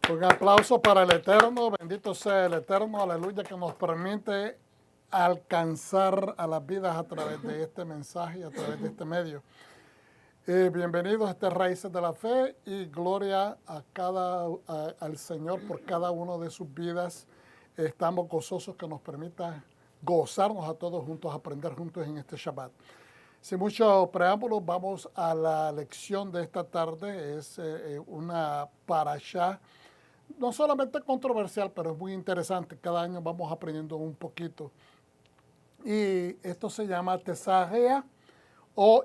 Un aplauso para el Eterno, bendito sea el Eterno, aleluya, que nos permite alcanzar a las vidas a través de este mensaje y a través de este medio. Bienvenidos a este Raíces de la Fe y gloria al Señor por cada uno de sus vidas. Estamos gozosos que nos permita gozarnos a todos juntos, aprender juntos en este Shabbat. Sin mucho preámbulo, vamos a la lección de esta tarde. Es una parashá no solamente controversial, pero es muy interesante. Cada año vamos aprendiendo un poquito. Y esto se llama Tesarea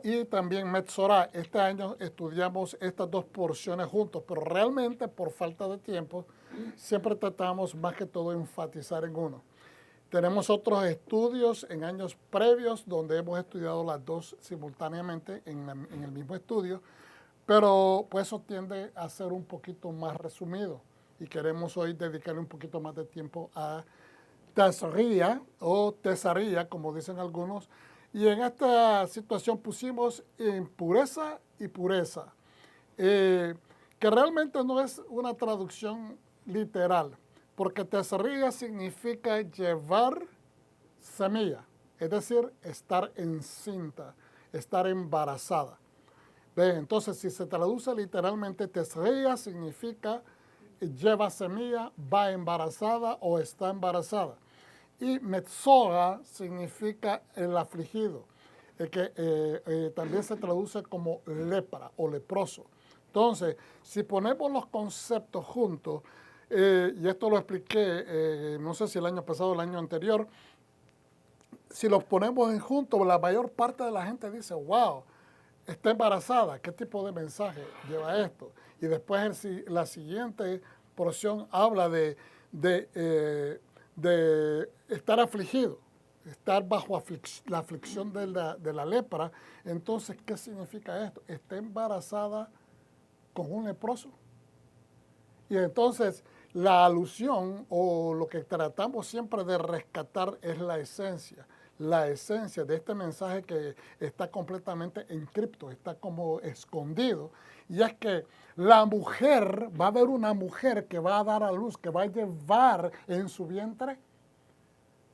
y también Metzorah. Este año estudiamos estas dos porciones juntos, pero realmente por falta de tiempo siempre tratamos más que todo enfatizar en uno. Tenemos otros estudios en años previos donde hemos estudiado las dos simultáneamente en el mismo estudio, pero pues eso tiende a ser un poquito más resumido y queremos hoy dedicarle un poquito más de tiempo a Tesaría o Tesaría, como dicen algunos, y en esta situación pusimos impureza y pureza, que realmente no es una traducción literal, porque Tesaría significa llevar semilla, es decir, estar encinta, estar embarazada. Bien, entonces, si se traduce literalmente, Tesaría significa lleva semilla, va embarazada o está embarazada. Y Metzora significa el afligido, que también se traduce como lepra o leproso. Entonces, si ponemos los conceptos juntos, y esto lo expliqué, no sé si el año pasado o el año anterior, si los ponemos juntos, la mayor parte de la gente dice, wow, está embarazada, ¿qué tipo de mensaje lleva esto? Y después la siguiente porción habla de estar afligido, estar bajo la aflicción de la lepra. Entonces, ¿qué significa esto? Está embarazada con un leproso. Y entonces la alusión o lo que tratamos siempre de rescatar es la esencia de este mensaje que está completamente encripto, está como escondido. Y es que la mujer, va a haber una mujer que va a dar a luz, que va a llevar en su vientre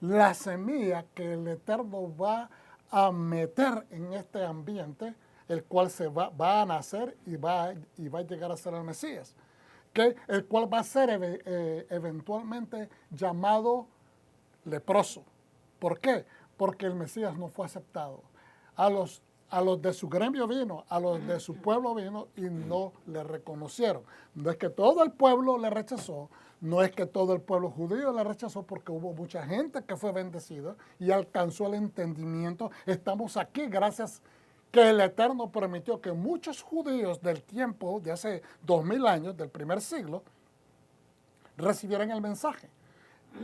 la semilla que el Eterno va a meter en este ambiente, el cual va a nacer y va a llegar a ser el Mesías, el cual va a ser eventualmente llamado leproso. ¿Por qué? Porque el Mesías no fue aceptado. A los de su gremio vino, a los de su pueblo vino y no le reconocieron. No es que todo el pueblo le rechazó, no es que todo el pueblo judío le rechazó, porque hubo mucha gente que fue bendecida y alcanzó el entendimiento. Estamos aquí gracias que el Eterno permitió que muchos judíos del tiempo de hace 2000 años, del primer siglo, recibieran el mensaje.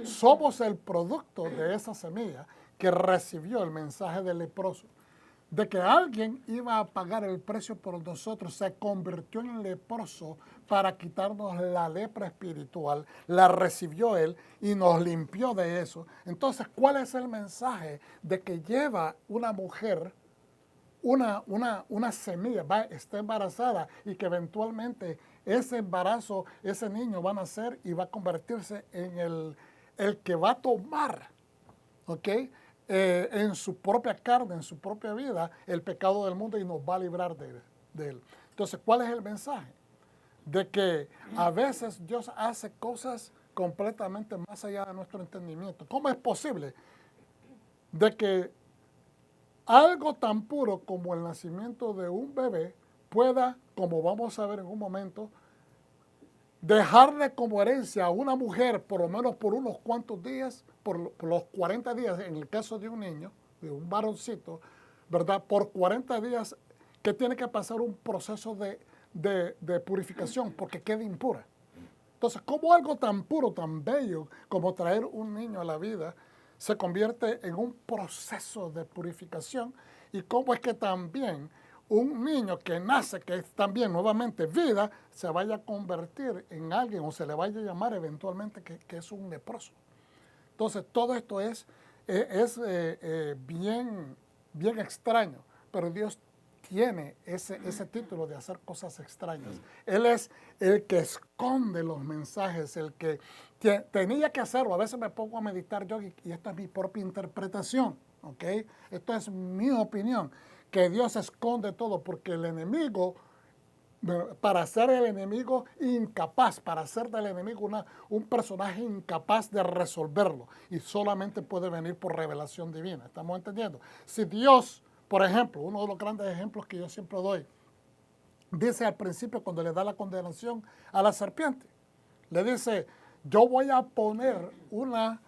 Somos el producto de esa semilla que recibió el mensaje del leproso. De que alguien iba a pagar el precio por nosotros, se convirtió en leproso para quitarnos la lepra espiritual, la recibió él y nos limpió de eso. Entonces, ¿cuál es el mensaje de que lleva una mujer una semilla, está embarazada y que eventualmente ese embarazo, ese niño va a nacer y va a convertirse en el que va a tomar, ¿ok? En su propia carne, en su propia vida, el pecado del mundo y nos va a librar de él. Entonces, ¿cuál es el mensaje? De que a veces Dios hace cosas completamente más allá de nuestro entendimiento. ¿Cómo es posible de que algo tan puro como el nacimiento de un bebé pueda, como vamos a ver en un momento, dejarle como herencia a una mujer, por lo menos por unos cuantos días, por los 40 días, en el caso de un niño, de un varoncito, ¿verdad? Por 40 días que tiene que pasar un proceso de purificación porque queda impura. Entonces, ¿cómo algo tan puro, tan bello como traer un niño a la vida se convierte en un proceso de purificación? ¿Y cómo es que también un niño que nace, que es también nuevamente vida, se vaya a convertir en alguien o se le vaya a llamar eventualmente que es un leproso? Entonces, todo esto es bien extraño, pero Dios tiene ese título de hacer cosas extrañas. Él es el que esconde los mensajes, el que tenía que hacerlo. A veces me pongo a meditar yo y esto es mi propia interpretación, ¿ok? Esto es mi opinión, que Dios esconde todo porque el enemigo, para hacer el enemigo incapaz, para hacer del enemigo un personaje incapaz de resolverlo, y solamente puede venir por revelación divina. ¿Estamos entendiendo? Si Dios, por ejemplo, uno de los grandes ejemplos que yo siempre doy, dice al principio cuando le da la condenación a la serpiente, le dice, yo voy a poner una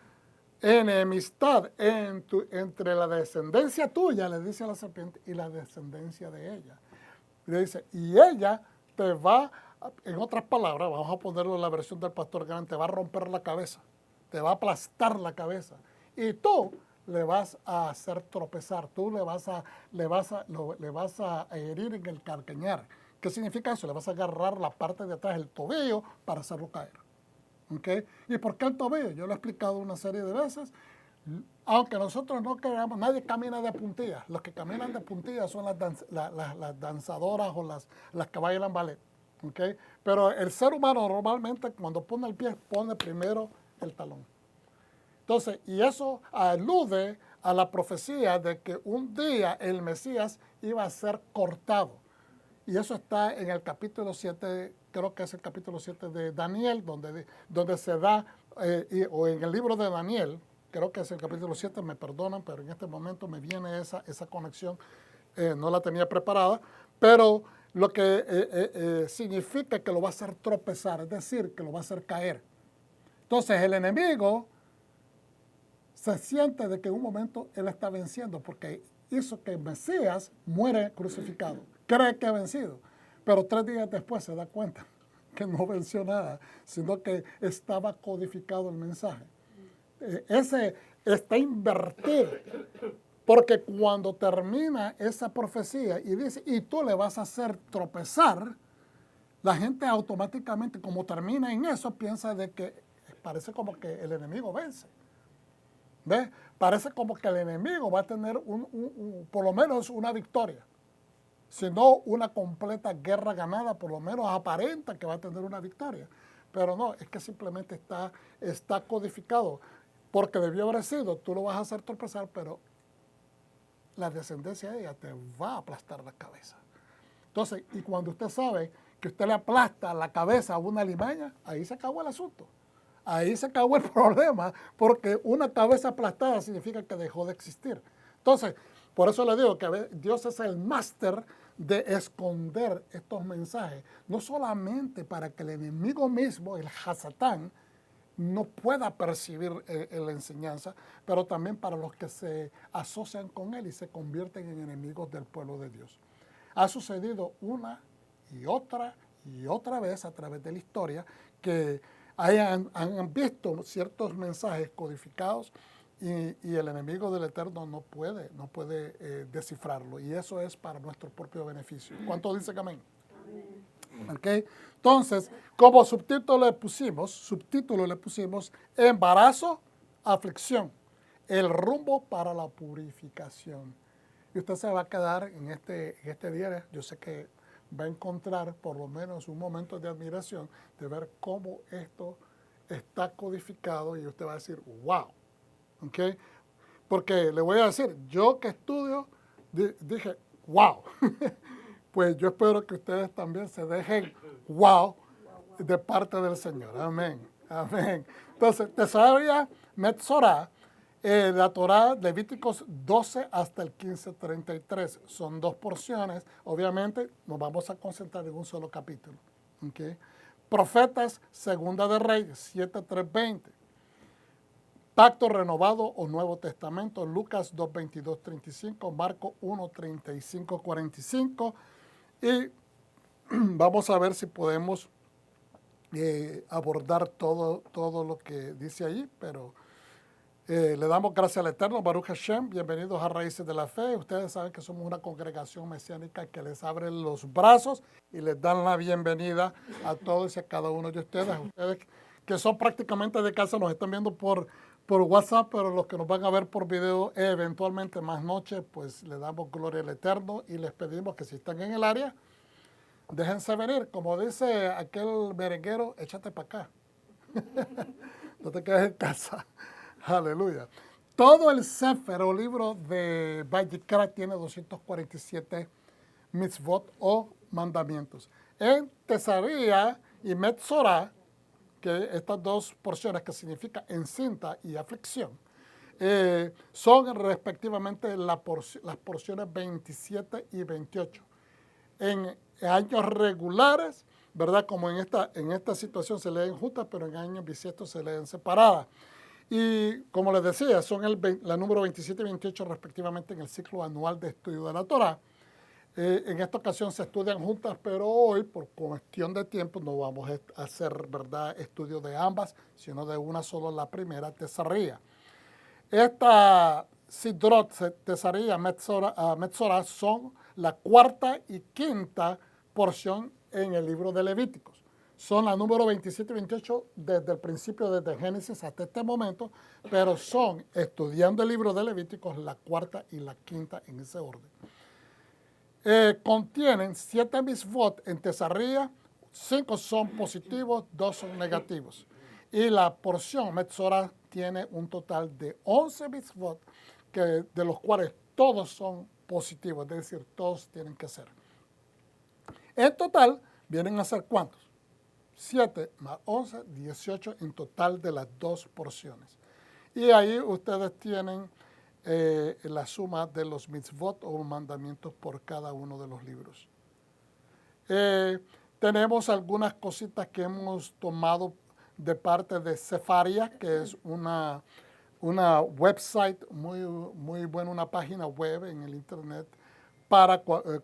enemistad entre la descendencia tuya, le dice a la serpiente, y la descendencia de ella. Le dice, y ella te va, en otras palabras, vamos a ponerlo en la versión del pastor Grant, te va a romper la cabeza, te va a aplastar la cabeza. Y tú le vas a hacer tropezar, tú le vas a herir en el calcañar. ¿Qué significa eso? Le vas a agarrar la parte de atrás del tobillo para hacerlo caer. ¿Okay? ¿Y por qué el tobillo? Yo lo he explicado una serie de veces. Aunque nosotros no queramos, nadie camina de puntillas. Los que caminan de puntillas son las danzadoras o las que bailan ballet. ¿Okay? Pero el ser humano normalmente cuando pone el pie, pone primero el talón. Entonces, y eso alude a la profecía de que un día el Mesías iba a ser cortado. Y eso está en el capítulo 7, creo que es el capítulo 7 de Daniel, donde se da, o en el libro de Daniel, creo que es el capítulo 7, me perdonan, pero en este momento me viene esa conexión, no la tenía preparada, pero lo que significa que lo va a hacer tropezar, es decir, que lo va a hacer caer. Entonces el enemigo se siente de que en un momento él está venciendo, porque hizo que el Mesías muere crucificado. Cree que ha vencido, pero 3 días después se da cuenta que no venció nada, sino que estaba codificado el mensaje. Ese está invertido, porque cuando termina esa profecía y dice, y tú le vas a hacer tropezar, la gente automáticamente, como termina en eso, piensa de que parece como que el enemigo vence. ¿Ves? Parece como que el enemigo va a tener por lo menos una victoria. Si no una completa guerra ganada, por lo menos aparenta que va a tener una victoria. Pero no, es que simplemente está codificado. Porque debió haber sido, tú lo vas a hacer tropezar, pero la descendencia de ella te va a aplastar la cabeza. Entonces, y cuando usted sabe que usted le aplasta la cabeza a una limaña, ahí se acabó el asunto. Ahí se acabó el problema, porque una cabeza aplastada significa que dejó de existir. Entonces, por eso le digo que Dios es el máster de esconder estos mensajes, no solamente para que el enemigo mismo, el Hasatán, no pueda percibir la enseñanza, pero también para los que se asocian con él y se convierten en enemigos del pueblo de Dios. Ha sucedido una y otra vez a través de la historia que han visto ciertos mensajes codificados y el enemigo del Eterno no puede descifrarlo, y eso es para nuestro propio beneficio. ¿Cuánto dice que amén? Amén. ¿Okay? Entonces, como subtítulo le pusimos embarazo, aflicción, el rumbo para la purificación. Y usted se va a quedar en este día, yo sé que va a encontrar por lo menos un momento de admiración de ver cómo esto está codificado, y usted va a decir, wow. ¿Okay? Porque le voy a decir, yo que estudio, dije, wow. Pues yo espero que ustedes también se dejen wow de parte del Señor. Amén. Amén. Entonces, Tesaria Metzorah, la Torá, Levíticos 12 hasta el 15:33. Son 2 porciones. Obviamente, nos vamos a concentrar en un solo capítulo. ¿Okay? Profetas, Segunda de Reyes, 7:3-20. Pacto renovado o Nuevo Testamento, Lucas 2:22-35, Marcos 1:35-45. Y vamos a ver si podemos abordar todo lo que dice allí, pero le damos gracias al Eterno, Baruch Hashem, bienvenidos a Raíces de la Fe. Ustedes saben que somos una congregación mesiánica que les abre los brazos y les dan la bienvenida a todos y a cada uno de ustedes. Ustedes que son prácticamente de casa, nos están viendo por por WhatsApp, pero los que nos van a ver por video eventualmente más noche, pues le damos gloria al Eterno y les pedimos que si están en el área, déjense venir. Como dice aquel merenguero, échate para acá. No te quedes en casa. Aleluya. Todo el Sefer o libro de Vayikra tiene 247 mitzvot o mandamientos. En Tesaría y Metzorah, que estas dos porciones que significa encinta y aflicción, son respectivamente las porciones 27 y 28. En años regulares, ¿verdad? Como en esta situación se leen juntas, pero en años bisiestos se leen separadas. Y como les decía, son la número 27 y 28 respectivamente en el ciclo anual de estudio de la Torah. En esta ocasión se estudian juntas, pero hoy, por cuestión de tiempo, no vamos a hacer, ¿verdad?, estudio de ambas, sino de una solo, la primera, Tesaría. Esta Sidrot, Tesaría, Metzorah son la cuarta y quinta porción en el libro de Levíticos. Son la número 27 y 28 desde el principio, desde Génesis hasta este momento, pero son, estudiando el libro de Levíticos, la cuarta y la quinta en ese orden. Contienen 7 mitzvot en Tesaría, 5 son positivos, 2 son negativos. Y la porción Metzorah tiene un total de 11 mitzvot, de los cuales todos son positivos, es decir, todos tienen que ser. En total, vienen a ser ¿cuántos? 7 más 11, 18 en total de las dos porciones. Y ahí ustedes tienen la suma de los mitzvot o mandamientos por cada uno de los libros. Tenemos algunas cositas que hemos tomado de parte de Sefaria, que es una website muy buena, una página web en el internet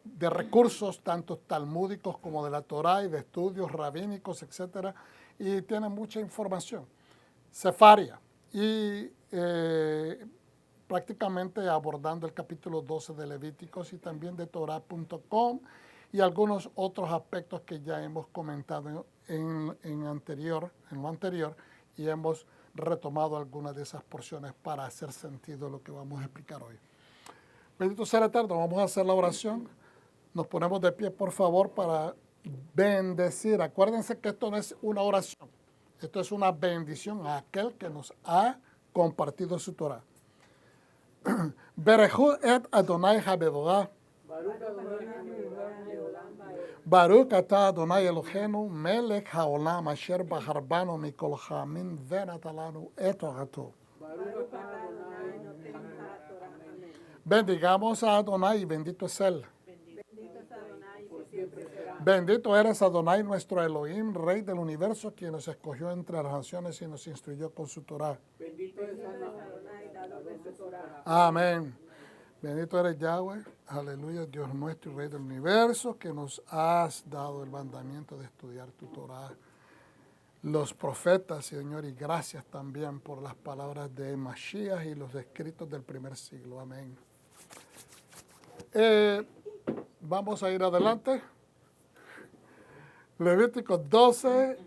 de recursos tanto talmúdicos como de la Torah y de estudios rabínicos, etc. Y tiene mucha información. Sefaria. Y prácticamente abordando el capítulo 12 de Levíticos y también de Torah.com y algunos otros aspectos que ya hemos comentado en lo anterior y hemos retomado algunas de esas porciones para hacer sentido lo que vamos a explicar hoy. Bendito sea el Eterno, vamos a hacer la oración. Nos ponemos de pie, por favor, para bendecir. Acuérdense que esto no es una oración, esto es una bendición a aquel que nos ha compartido su Torah. Berechu et Adonai Habedoah. Baruch atah Adonai Eloheinu melech haolam asher baharbanu mikol ha'amin venata lanu et torato. Bendigamos a Adonai, bendito es Él. Bendito eres Adonai, nuestro Elohim, Rey del universo, quien nos escogió entre las naciones y nos instruyó con su Torah. Bendito es Adonai, dador de su Torah. Amén. Bendito eres Yahweh, aleluya, Dios nuestro y Rey del universo, que nos has dado el mandamiento de estudiar tu Torah. Los profetas, Señor, y gracias también por las palabras de Mashiach y los escritos del primer siglo. Amén. Vamos a ir adelante. Levíticos 12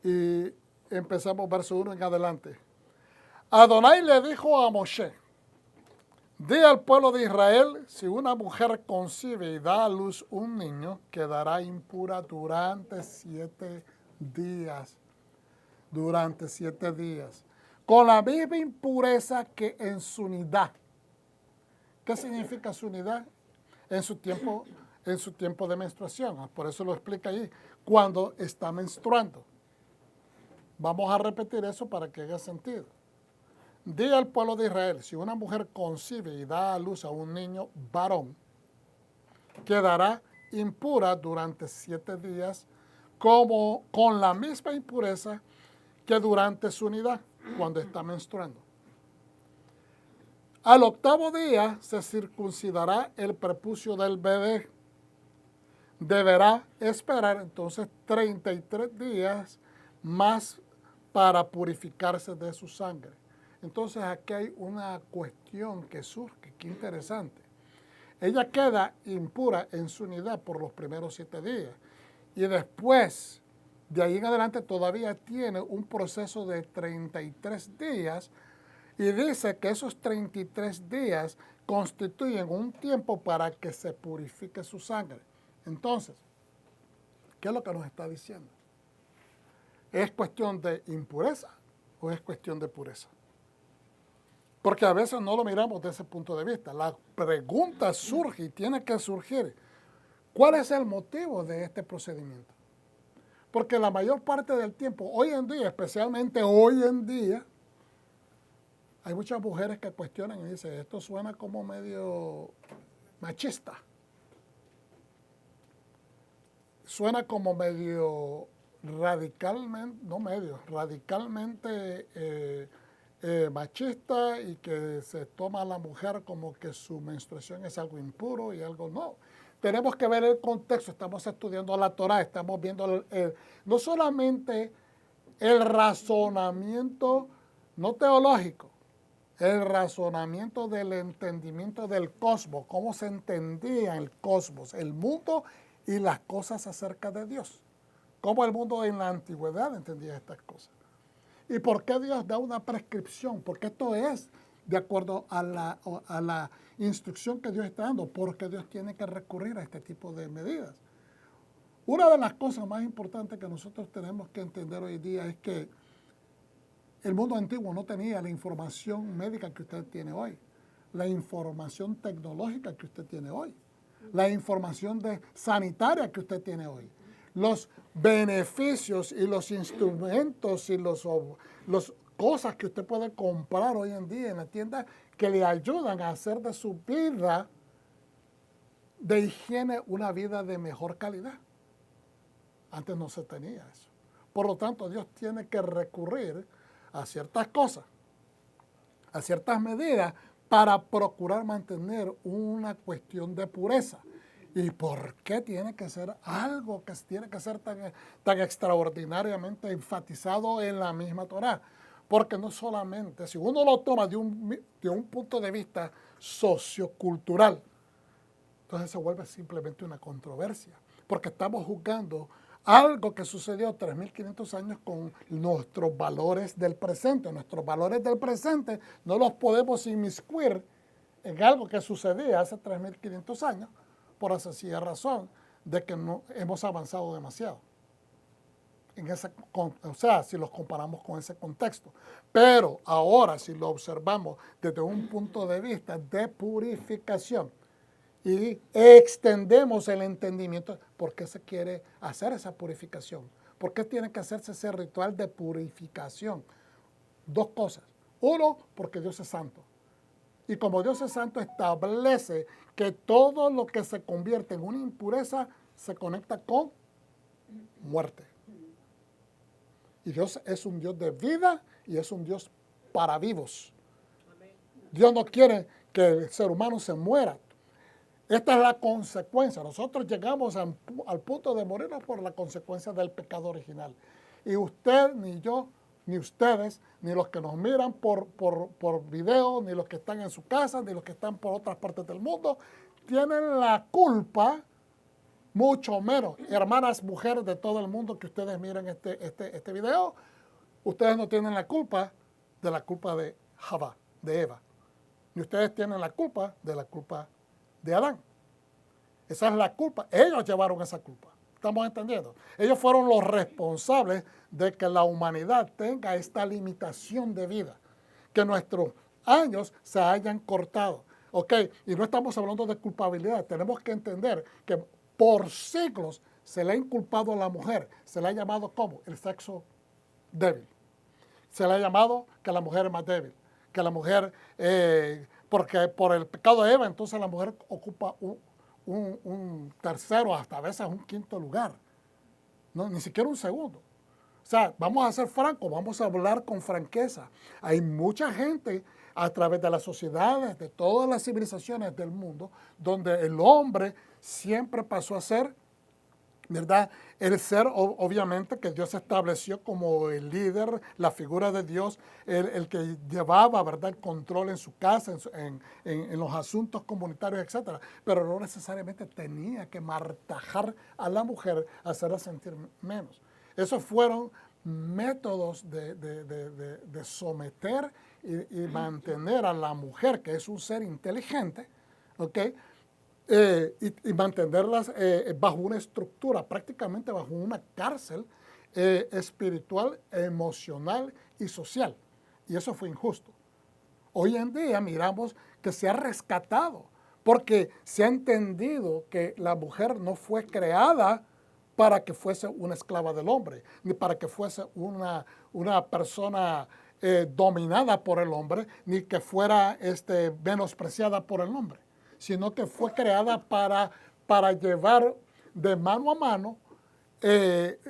y empezamos verso 1 en adelante. Adonai le dijo a Moshe: di al pueblo de Israel, si una mujer concibe y da a luz un niño, quedará impura durante 7 días. Durante 7 días. Con la misma impureza que en su nidad. ¿Qué significa su nidad? En su tiempo de menstruación. Por eso lo explica ahí. Cuando está menstruando. Vamos a repetir eso para que haga sentido. Di al pueblo de Israel, si una mujer concibe y da a luz a un niño varón, quedará impura durante 7 días, como con la misma impureza que durante su nidad, cuando está menstruando. Al 8º día se circuncidará el prepucio del bebé. Deberá esperar entonces 33 días más para purificarse de su sangre. Entonces aquí hay una cuestión que surge, qué interesante. Ella queda impura en su nidad por los primeros 7 días y después De ahí en adelante todavía tiene un proceso de 33 días y dice que esos 33 días constituyen un tiempo para que se purifique su sangre. Entonces, ¿qué es lo que nos está diciendo? ¿Es cuestión de impureza o es cuestión de pureza? Porque a veces no lo miramos desde ese punto de vista. La pregunta surge y tiene que surgir. ¿Cuál es el motivo de este procedimiento? Porque la mayor parte del tiempo, hoy en día, especialmente hoy en día, hay muchas mujeres que cuestionan y dicen, esto suena como medio machista. Suena como medio radicalmente, no medio, radicalmente machista y que se toma a la mujer como que su menstruación es algo impuro y algo no. Tenemos que ver el contexto, estamos estudiando la Torá, estamos viendo no solamente el razonamiento, no teológico, el razonamiento del entendimiento del cosmos, cómo se entendía el cosmos, el mundo y las cosas acerca de Dios. Cómo el mundo en la antigüedad entendía estas cosas. ¿Y por qué Dios da una prescripción? Porque esto es de acuerdo a la instrucción que Dios está dando, porque Dios tiene que recurrir a este tipo de medidas. Una de las cosas más importantes que nosotros tenemos que entender hoy día es que el mundo antiguo no tenía la información médica que usted tiene hoy, la información tecnológica que usted tiene hoy, la información sanitaria que usted tiene hoy, los beneficios y los instrumentos y las cosas que usted puede comprar hoy en día en la tienda que le ayudan a hacer de su vida de higiene una vida de mejor calidad. Antes no se tenía eso. Por lo tanto, Dios tiene que recurrir a ciertas cosas, a ciertas medidas para procurar mantener una cuestión de pureza. ¿Y por qué tiene que ser algo que tiene que ser tan extraordinariamente enfatizado en la misma Torá? Porque no solamente, si uno lo toma de un punto de vista sociocultural, entonces se vuelve simplemente una controversia, porque estamos juzgando algo que sucedió 3.500 años con nuestros valores del presente. Nuestros valores del presente no los podemos inmiscuir en algo que sucedía hace 3.500 años, por esa sencilla razón de que no hemos avanzado demasiado. O sea, si los comparamos con ese contexto. Pero ahora, si lo observamos desde un punto de vista de purificación y extendemos el entendimiento, ¿por qué se quiere hacer esa purificación? ¿Por qué tiene que hacerse ese ritual de purificación? Dos cosas. Uno, porque Dios es santo. Y como Dios es santo, establece que todo lo que se convierte en una impureza se conecta con muerte. Y Dios es un Dios de vida y es un Dios para vivos. Dios no quiere que el ser humano se muera. Esta es la consecuencia. Nosotros llegamos al punto de morirnos por la consecuencia del pecado original. Y usted, ni yo, ni ustedes, ni los que nos miran por video, ni los que están en su casa, ni los que están por otras partes del mundo, tienen la culpa, mucho menos, hermanas, mujeres de todo el mundo que ustedes miren este video, ustedes no tienen la culpa de Java, de Eva. Ni ustedes tienen la culpa de Adán. Esa es la culpa. Ellos llevaron esa culpa. ¿Estamos entendiendo? Ellos fueron los responsables de que la humanidad tenga esta limitación de vida, que nuestros años se hayan cortado. ¿Ok? Y no estamos hablando de culpabilidad. Tenemos que entender que por siglos se le ha inculpado a la mujer. Se le ha llamado ¿cómo? El sexo débil. Se le ha llamado que la mujer es más débil. Que la mujer, porque por el pecado de Eva, entonces la mujer ocupa un tercero, hasta a veces un quinto lugar. No, ni siquiera un segundo. O sea, vamos a ser francos, vamos a hablar con franqueza. Hay mucha gente a través de las sociedades, de todas las civilizaciones del mundo, donde el hombre siempre pasó a ser, ¿verdad? El ser, obviamente, que Dios estableció como el líder, la figura de Dios, el que llevaba, ¿verdad?, el control en su casa, en los asuntos comunitarios, etc. Pero no necesariamente tenía que martajar a la mujer, hacerla sentir menos. Esos fueron métodos de someter y mantener a la mujer, que es un ser inteligente, ¿ok? Y mantenerlas bajo una estructura, prácticamente bajo una cárcel espiritual, emocional y social. Y eso fue injusto. Hoy en día miramos que se ha rescatado, porque se ha entendido que la mujer no fue creada para que fuese una esclava del hombre, ni para que fuese una persona dominada por el hombre, ni que fuera menospreciada por el hombre, sino que fue creada para llevar de mano a mano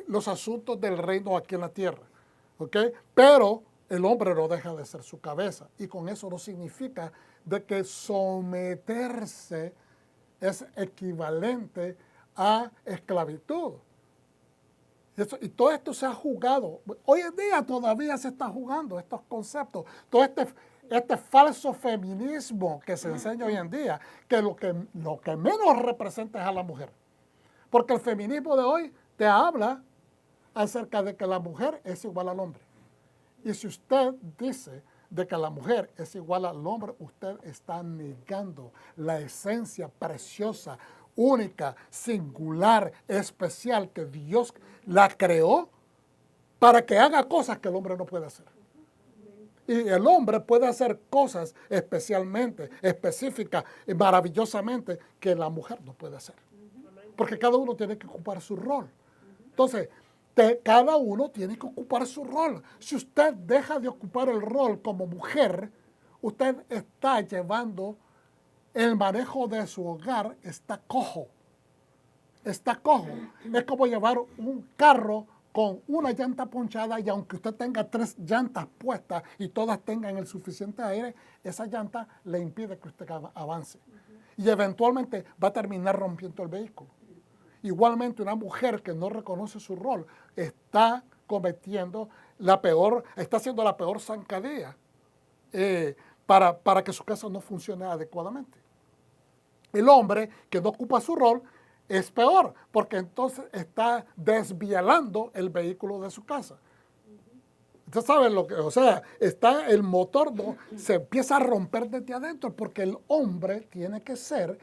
los asuntos del reino aquí en la tierra. ¿Ok? Pero el hombre no deja de ser su cabeza. Y con eso no significa de que someterse es equivalente a esclavitud. Y todo esto se ha jugado. Hoy en día todavía se está jugando estos conceptos. Todo este falso feminismo que se enseña hoy en día, que lo que menos representa es a la mujer. Porque el feminismo de hoy te habla acerca de que la mujer es igual al hombre. Y si usted dice de que la mujer es igual al hombre, usted está negando la esencia preciosa, única, singular, especial, que Dios la creó para que haga cosas que el hombre no puede hacer. Y el hombre puede hacer cosas especialmente, específicas y maravillosamente que la mujer no puede hacer. Porque cada uno tiene que ocupar su rol. Entonces, cada uno tiene que ocupar su rol. Si usted deja de ocupar el rol como mujer, usted está llevando el manejo de su hogar, está cojo. Está cojo. Es como llevar un carro con una llanta ponchada y aunque usted tenga 3 llantas puestas y todas tengan el suficiente aire, esa llanta le impide que usted avance. Y eventualmente va a terminar rompiendo el vehículo. Igualmente, una mujer que no reconoce su rol está cometiendo está haciendo la peor zancadilla para que su casa no funcione adecuadamente. El hombre que no ocupa su rol es peor, porque entonces está desvielando el vehículo de su casa. Usted sabe lo que, o sea, el motor se empieza a romper desde adentro, porque el hombre tiene que ser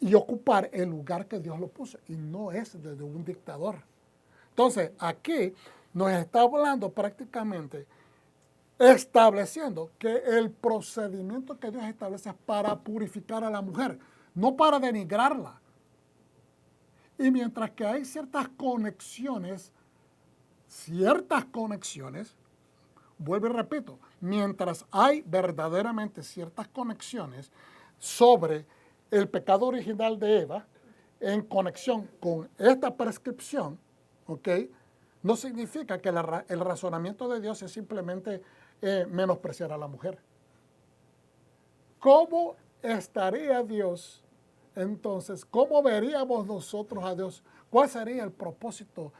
y ocupar el lugar que Dios lo puso, y no es de un dictador. Entonces, aquí nos está hablando prácticamente, estableciendo que el procedimiento que Dios establece es para purificar a la mujer, no para denigrarla. Y mientras que hay ciertas conexiones, vuelvo y repito, mientras hay verdaderamente ciertas conexiones sobre el pecado original de Eva, en conexión con esta prescripción, ¿ok? No significa que el razonamiento de Dios es simplemente menospreciar a la mujer. ¿Cómo estaría Dios entonces? ¿Cómo veríamos nosotros a Dios? ¿Cuál sería el propósito?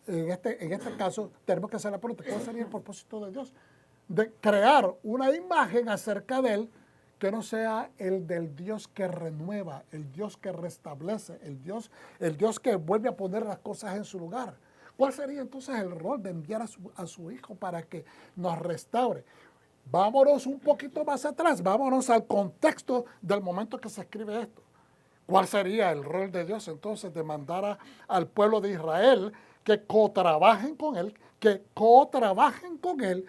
En este caso, tenemos que hacer la pregunta, ¿cuál sería el propósito de Dios? De crear una imagen acerca de Él que no sea el del Dios que renueva, el Dios que restablece, el Dios que vuelve a poner las cosas en su lugar. ¿Cuál sería entonces el rol de enviar a su Hijo para que nos restaure? Vámonos un poquito más atrás, vámonos al contexto del momento que se escribe esto. ¿Cuál sería el rol de Dios entonces de mandar al pueblo de Israel que cotrabajen con Él,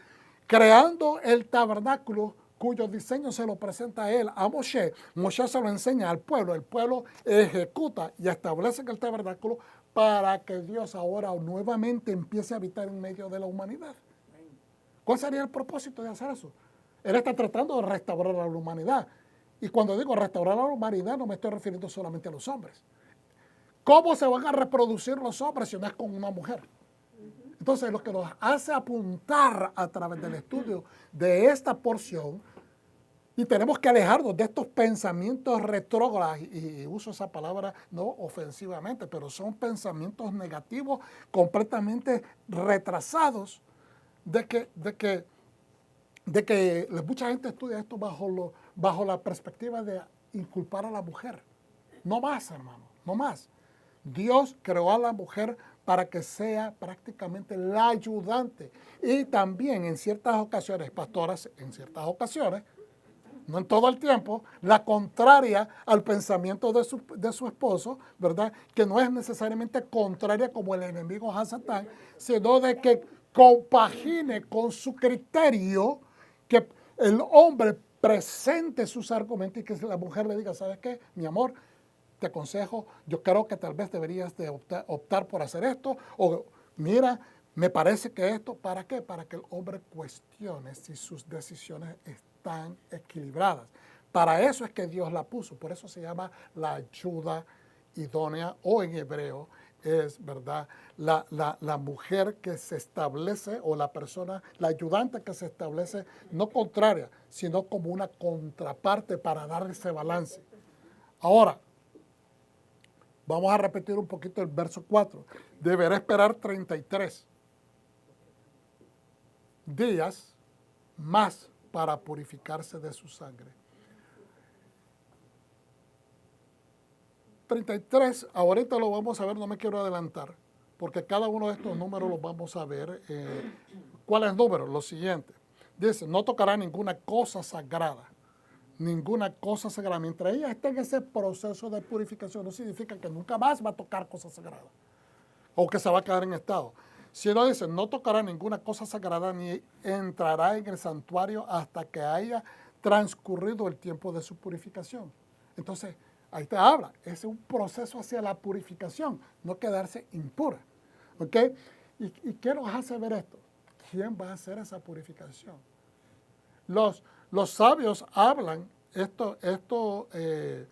creando el tabernáculo cuyo diseño se lo presenta a él, a Moshe? Moshe se lo enseña al pueblo, el pueblo ejecuta y establece el tabernáculo para que Dios ahora nuevamente empiece a habitar en medio de la humanidad. ¿Cuál sería el propósito de hacer eso? Él está tratando de restaurar a la humanidad. Y cuando digo restaurar a la humanidad, no me estoy refiriendo solamente a los hombres. ¿Cómo se van a reproducir los hombres si no es con una mujer? Entonces, lo que nos hace apuntar a través del estudio de esta porción, y tenemos que alejarnos de estos pensamientos retrógrados, y uso esa palabra no ofensivamente, pero son pensamientos negativos completamente retrasados, de que mucha gente estudia esto bajo la perspectiva de inculpar a la mujer. No más, hermano, no más. Dios creó a la mujer para que sea prácticamente la ayudante. Y también en ciertas ocasiones, pastoras, en ciertas ocasiones, no en todo el tiempo, la contraria al pensamiento de su esposo, ¿verdad? Que no es necesariamente contraria como el enemigo a Satán, sino de que compagine con su criterio, que el hombre presente sus argumentos y que la mujer le diga, ¿sabes qué? Mi amor, te aconsejo, yo creo que tal vez deberías de optar por hacer esto, o mira, me parece que esto, ¿para qué? Para que el hombre cuestione si sus decisiones están equilibradas. Para eso es que Dios la puso, por eso se llama la ayuda idónea, o en hebreo es, ¿verdad?, la mujer que se establece, o la persona, la ayudante que se establece, no contraria, sino como una contraparte para dar ese balance. Ahora, vamos a repetir un poquito el verso 4. Deberá esperar 33 días más para purificarse de su sangre. 33, ahorita lo vamos a ver, no me quiero adelantar, porque cada uno de estos números los vamos a ver. ¿Cuáles números? Los siguientes. Dice, no tocará ninguna cosa sagrada. Ninguna cosa sagrada. Mientras ella esté en ese proceso de purificación, no significa que nunca más va a tocar cosas sagradas o que se va a quedar en estado. Si no dice, no tocará ninguna cosa sagrada ni entrará en el santuario hasta que haya transcurrido el tiempo de su purificación. Entonces, ahí te habla, es un proceso hacia la purificación, no quedarse impura. ¿Ok? ¿Y qué nos hace ver esto? ¿Quién va a hacer esa purificación? Los sabios hablan esto en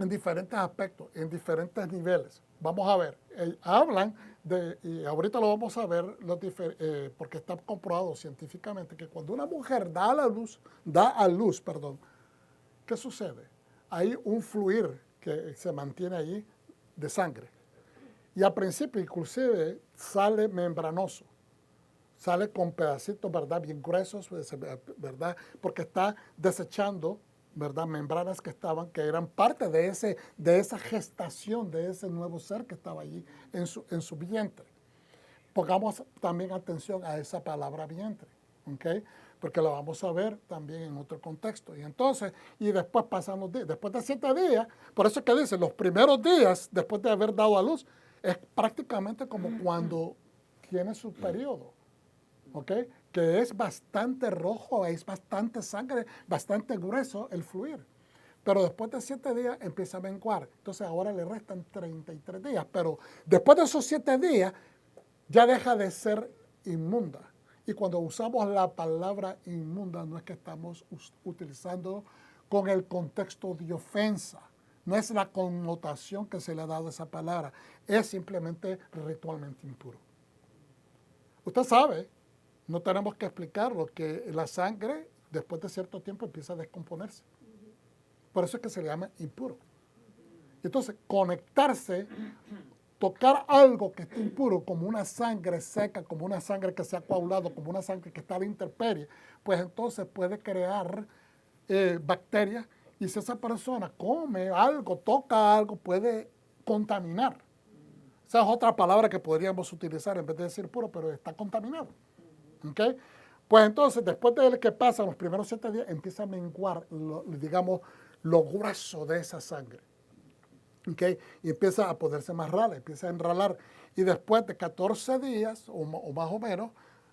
diferentes aspectos, en diferentes niveles. Vamos a ver, hablan y ahorita lo vamos a ver, porque está comprobado científicamente que cuando una mujer da a luz, ¿qué sucede? Hay un fluir que se mantiene ahí de sangre. Y al principio inclusive sale membranoso. Sale con pedacitos, ¿verdad?, bien gruesos, ¿verdad?, porque está desechando, ¿verdad?, membranas que eran parte de esa gestación, de ese nuevo ser que estaba allí en su vientre. Pongamos también atención a esa palabra vientre, ¿ok? Porque la vamos a ver también en otro contexto. Y entonces, después pasan los días, después de 7 días, por eso es que dice, los primeros días después de haber dado a luz, es prácticamente como cuando tiene su periodo. ¿Ok? Que es bastante rojo, es bastante sangre, bastante grueso el fluir. Pero después de 7 días empieza a menguar. Entonces ahora le restan 33 días. Pero después de esos 7 días ya deja de ser inmunda. Y cuando usamos la palabra inmunda no es que estamos utilizando con el contexto de ofensa. No es la connotación que se le ha dado a esa palabra. Es simplemente ritualmente impuro. Usted sabe, no tenemos que explicarlo, que la sangre después de cierto tiempo empieza a descomponerse. Por eso es que se le llama impuro. Entonces, conectarse, tocar algo que esté impuro, como una sangre seca, como una sangre que se ha coagulado, como una sangre que está a la intemperie, pues entonces puede crear bacterias, y si esa persona come algo, toca algo, puede contaminar. Esa es otra palabra que podríamos utilizar en vez de decir puro, pero está contaminado. ¿Okay? Pues entonces, después de que pasan los primeros 7 días, empieza a menguar, lo grueso de esa sangre. ¿Okay? Y empieza a ponerse más rala, empieza a enralar. Y después de 14 días, o más o menos,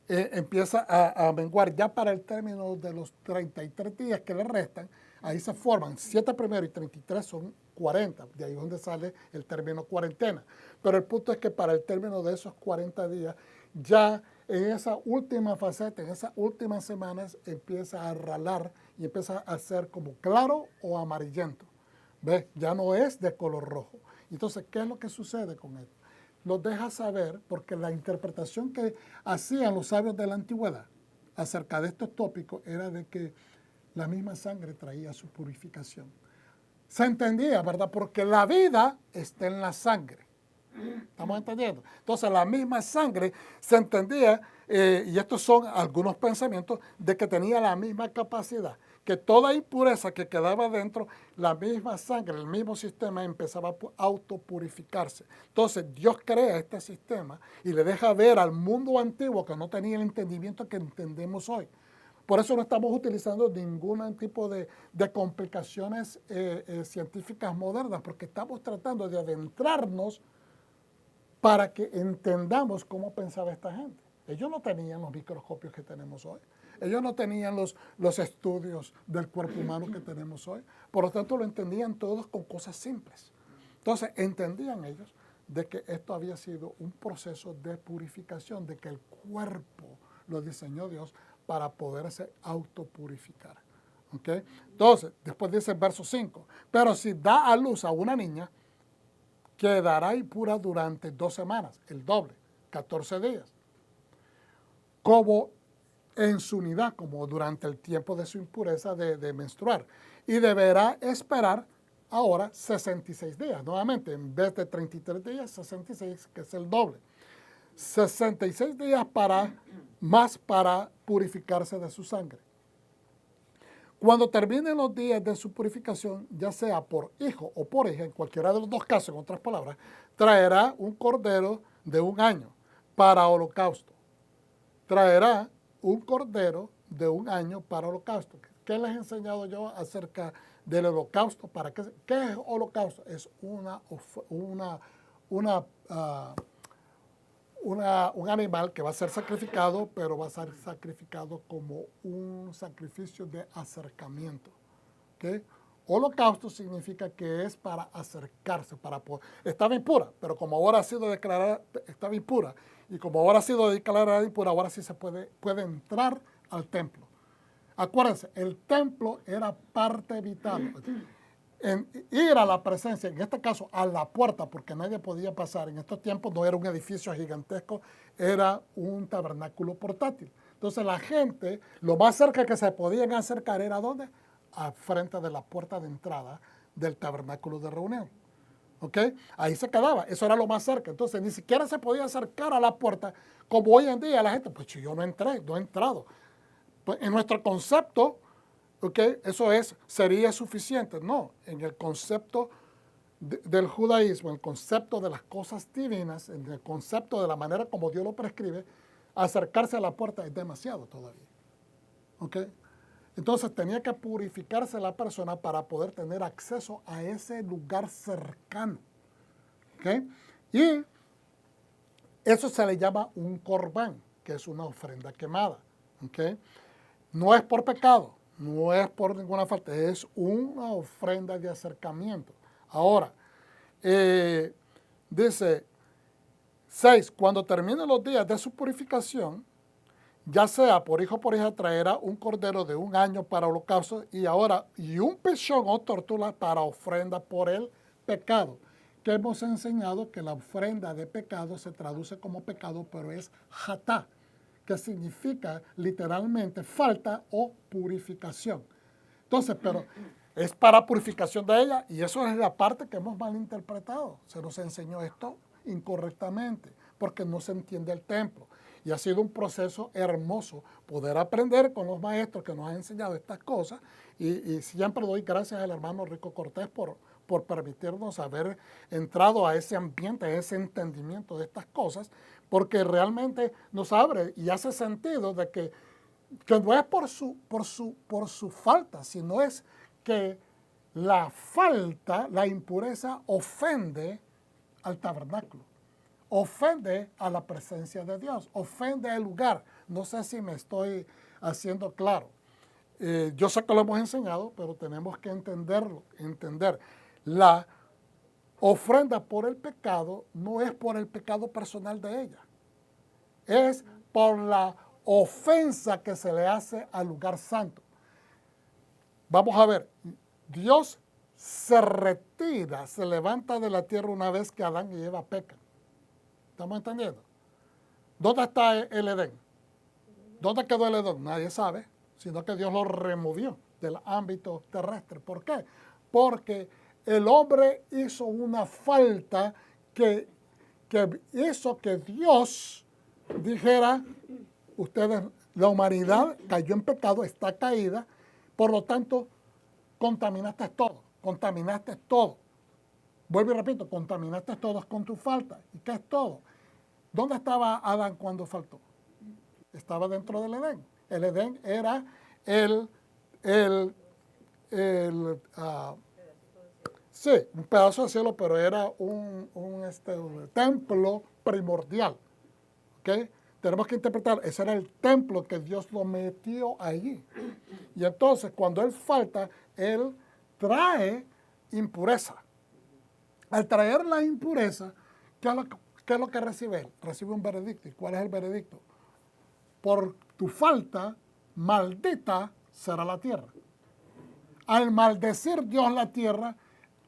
empieza a menguar. Ya para el término de los 33 días que le restan, ahí se forman 7 primero y 33 son 40. De ahí es donde sale el término cuarentena. Pero el punto es que para el término de esos 40 días, ya en esa última faceta, en esas últimas semanas, empieza a ralar y empieza a ser como claro o amarillento. ¿Ves? Ya no es de color rojo. Entonces, ¿qué es lo que sucede con esto? Lo deja saber porque la interpretación que hacían los sabios de la antigüedad acerca de estos tópicos era de que la misma sangre traía su purificación. Se entendía, ¿verdad? Porque la vida está en la sangre. ¿Estamos entendiendo? Entonces, la misma sangre se entendía, y estos son algunos pensamientos, de que tenía la misma capacidad, que toda impureza que quedaba dentro, la misma sangre, el mismo sistema empezaba a autopurificarse. Entonces Dios crea este sistema y le deja ver al mundo antiguo que no tenía el entendimiento que entendemos hoy. Por eso no estamos utilizando ningún tipo de complicaciones científicas modernas, porque estamos tratando de adentrarnos para que entendamos cómo pensaba esta gente. Ellos no tenían los microscopios que tenemos hoy. Ellos no tenían los estudios del cuerpo humano que tenemos hoy. Por lo tanto, lo entendían todos con cosas simples. Entonces, entendían ellos de que esto había sido un proceso de purificación, de que el cuerpo lo diseñó Dios para poderse autopurificar. ¿Okay? Entonces, después dice el verso 5, pero si da a luz a una niña, quedará impura durante 2 semanas, el doble, 14 días. Como en su unidad, como durante el tiempo de su impureza de menstruar. Y deberá esperar ahora 66 días. Nuevamente, en vez de 33 días, 66, que es el doble. 66 días más para purificarse de su sangre. Cuando terminen los días de su purificación, ya sea por hijo o por hija, en cualquiera de los dos casos, en otras palabras, traerá un cordero de 1 año para holocausto. Traerá un cordero de 1 año para holocausto. ¿Qué les he enseñado yo acerca del holocausto? ¿Qué es holocausto? Es un animal que va a ser sacrificado, pero va a ser sacrificado como un sacrificio de acercamiento. ¿Okay? Holocausto significa que es para acercarse, para poder. Estaba impura, pero como ahora ha sido declarada, estaba impura, y como ahora ha sido declarada impura, ahora sí se puede entrar al templo. Acuérdense, el templo era parte vital. En ir a la presencia, en este caso a la puerta, porque nadie podía pasar. En estos tiempos no era un edificio gigantesco, era un tabernáculo portátil. Entonces la gente, lo más cerca que se podían acercar era ¿dónde? Al frente de la puerta de entrada del tabernáculo de reunión. ¿Ok? Ahí se quedaba, eso era lo más cerca. Entonces ni siquiera se podía acercar a la puerta, como hoy en día la gente, pues yo no entré, no he entrado. Pues en nuestro concepto, ¿okay? Eso sería suficiente. No, en el concepto del judaísmo, el concepto de las cosas divinas, en el concepto de la manera como Dios lo prescribe, acercarse a la puerta es demasiado todavía. ¿Okay? Entonces tenía que purificarse la persona para poder tener acceso a ese lugar cercano. ¿Okay? Y eso se le llama un corbán, que es una ofrenda quemada. ¿Okay? No es por pecado. No es por ninguna falta, es una ofrenda de acercamiento. Ahora, dice 6, cuando terminen los días de su purificación, ya sea por hijo o por hija, traerá un cordero de 1 año para holocausto y un pechón o tortuga para ofrenda por el pecado. Que hemos enseñado que la ofrenda de pecado se traduce como pecado, pero es hatá, que significa literalmente falta o purificación. Entonces, pero es para purificación de ella y eso es la parte que hemos malinterpretado. Se nos enseñó esto incorrectamente porque no se entiende el templo. Y ha sido un proceso hermoso poder aprender con los maestros que nos han enseñado estas cosas y siempre doy gracias al hermano Rico Cortés por permitirnos haber entrado a ese ambiente, a ese entendimiento de estas cosas, porque realmente nos abre y hace sentido de que no es por su falta, sino es que la falta, la impureza, ofende al tabernáculo, ofende a la presencia de Dios, ofende al lugar. No sé si me estoy haciendo claro. Yo sé que lo hemos enseñado, pero tenemos que entenderlo, entender. La ofrenda por el pecado no es por el pecado personal de ella, es por la ofensa que se le hace al lugar santo. Vamos a ver, Dios se retira, se levanta de la tierra una vez que Adán y Eva pecan. ¿Estamos entendiendo? ¿Dónde está el Edén? ¿Dónde quedó el Edén? Nadie sabe, sino que Dios lo removió del ámbito terrestre. ¿Por qué? Porque el hombre hizo una falta que hizo que Dios dijera, la humanidad cayó en pecado, está caída, Por lo tanto, contaminaste todo, contaminaste todo. Vuelvo y repito, contaminaste todo con tu falta. ¿Y qué es todo? ¿Dónde estaba Adán cuando faltó? Estaba dentro del Edén. El Edén era el, el, sí, un pedazo de cielo, pero era un templo primordial. ¿Okay? Tenemos que interpretar, ese era el templo que Dios lo metió allí. Y entonces, cuando Él falta, Él trae impureza. Al traer la impureza, ¿qué es lo que recibe Él? Recibe un veredicto. ¿Y cuál es el veredicto? Por tu falta, maldita será la tierra. Al maldecir Dios la tierra,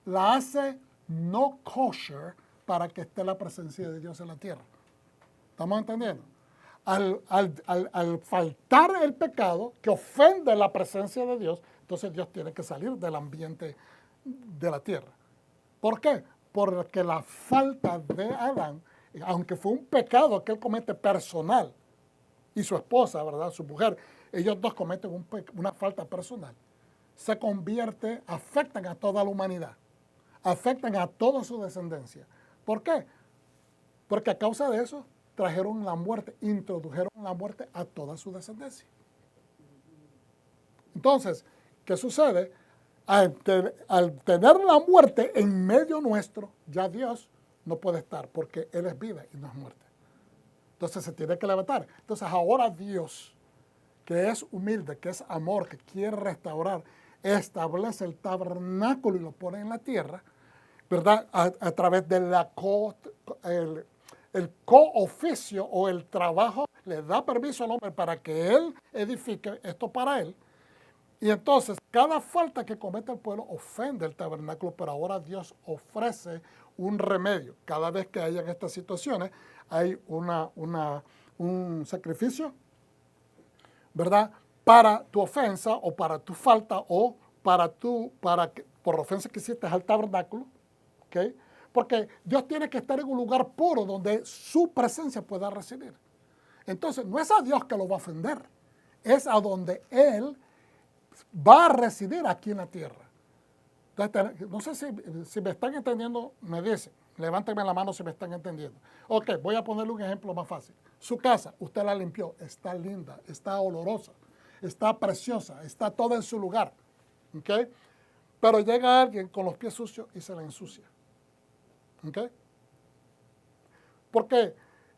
la hace no kosher para que esté la presencia de Dios en la tierra. ¿Estamos entendiendo? Al faltar el pecado que ofende la presencia de Dios, entonces Dios tiene que salir del ambiente de la tierra. ¿Por qué? Porque la falta de Adán, aunque fue un pecado que él comete personal, y su esposa, ¿verdad? Su mujer, ellos dos cometen una falta personal, se convierte, afectan a toda la humanidad, afectan a toda su descendencia. ¿Por qué? Porque a causa de eso trajeron la muerte, introdujeron la muerte a toda su descendencia. Entonces, ¿qué sucede? Al tener la muerte en medio nuestro, ya Dios no puede estar, porque Él es vida y no es muerte. Entonces se tiene que levantar. Entonces ahora Dios, que es humilde, que es amor, que quiere restaurar, establece el tabernáculo y lo pone en la tierra, ¿verdad? A través de el cooficio o el trabajo, le da permiso al hombre para que él edifique esto para él. Y entonces, cada falta que comete el pueblo ofende el tabernáculo, pero ahora Dios ofrece un remedio. Cada vez que hayan estas situaciones, hay un sacrificio, ¿verdad? Para tu ofensa o para tu falta o por ofensa que hiciste al tabernáculo, ¿ok? Porque Dios tiene que estar en un lugar puro donde su presencia pueda recibir. Entonces, no es a Dios que lo va a ofender, es a donde Él va a residir aquí en la tierra. Entonces, no sé si me están entendiendo, me dicen. Levántenme la mano si me están entendiendo. Ok, voy a ponerle un ejemplo más fácil. Su casa, usted la limpió, está linda, está olorosa, está preciosa, está toda en su lugar. ¿Ok? Pero llega alguien con los pies sucios y se la ensucia. ¿Ok? Porque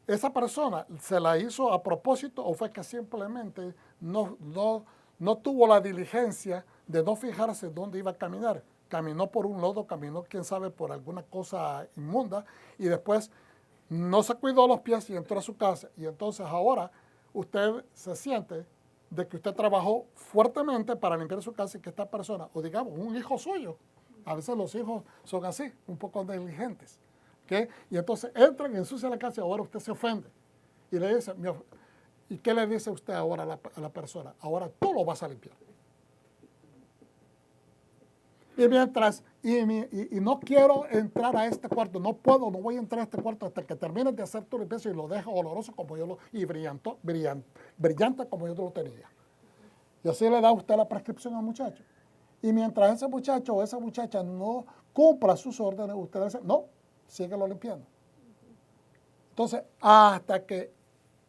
esa persona se la hizo a propósito o fue que simplemente no tuvo la diligencia de no fijarse dónde iba a caminar. Caminó por un lodo, caminó, quién sabe, por alguna cosa inmunda y después no se cuidó los pies y entró a su casa. Y entonces ahora usted se siente de que usted trabajó fuertemente para limpiar su casa y que esta persona, o digamos, un hijo suyo, a veces los hijos son así, un poco negligentes, ¿okay? Y entonces entran, ensucian la casa y ahora usted se ofende. Y le dice, ¿y qué le dice usted ahora a la persona? Ahora tú lo vas a limpiar. Y mientras, y no quiero entrar a este cuarto, no puedo, no voy a entrar a este cuarto hasta que termines de hacer tu limpieza y lo dejo oloroso como yo y brillante como yo lo tenía. Y así le da usted la prescripción al muchacho. Y mientras ese muchacho o esa muchacha no cumpla sus órdenes, usted dice, no, síguelo limpiando. Entonces, hasta que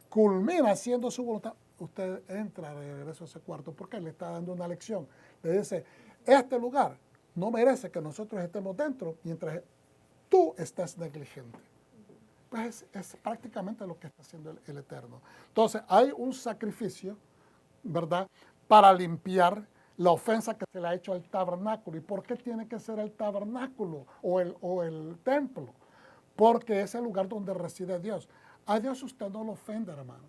culmina haciendo su voluntad, usted entra de regreso a ese cuarto porque le está dando una lección. Le dice, este lugar no merece que nosotros estemos dentro mientras tú estás negligente. Pues es prácticamente lo que está haciendo el Eterno. Entonces, hay un sacrificio, ¿verdad?, para limpiar la ofensa que se le ha hecho al tabernáculo. ¿Y por qué tiene que ser el tabernáculo o el templo? Porque es el lugar donde reside Dios. A Dios usted no lo ofende, hermano.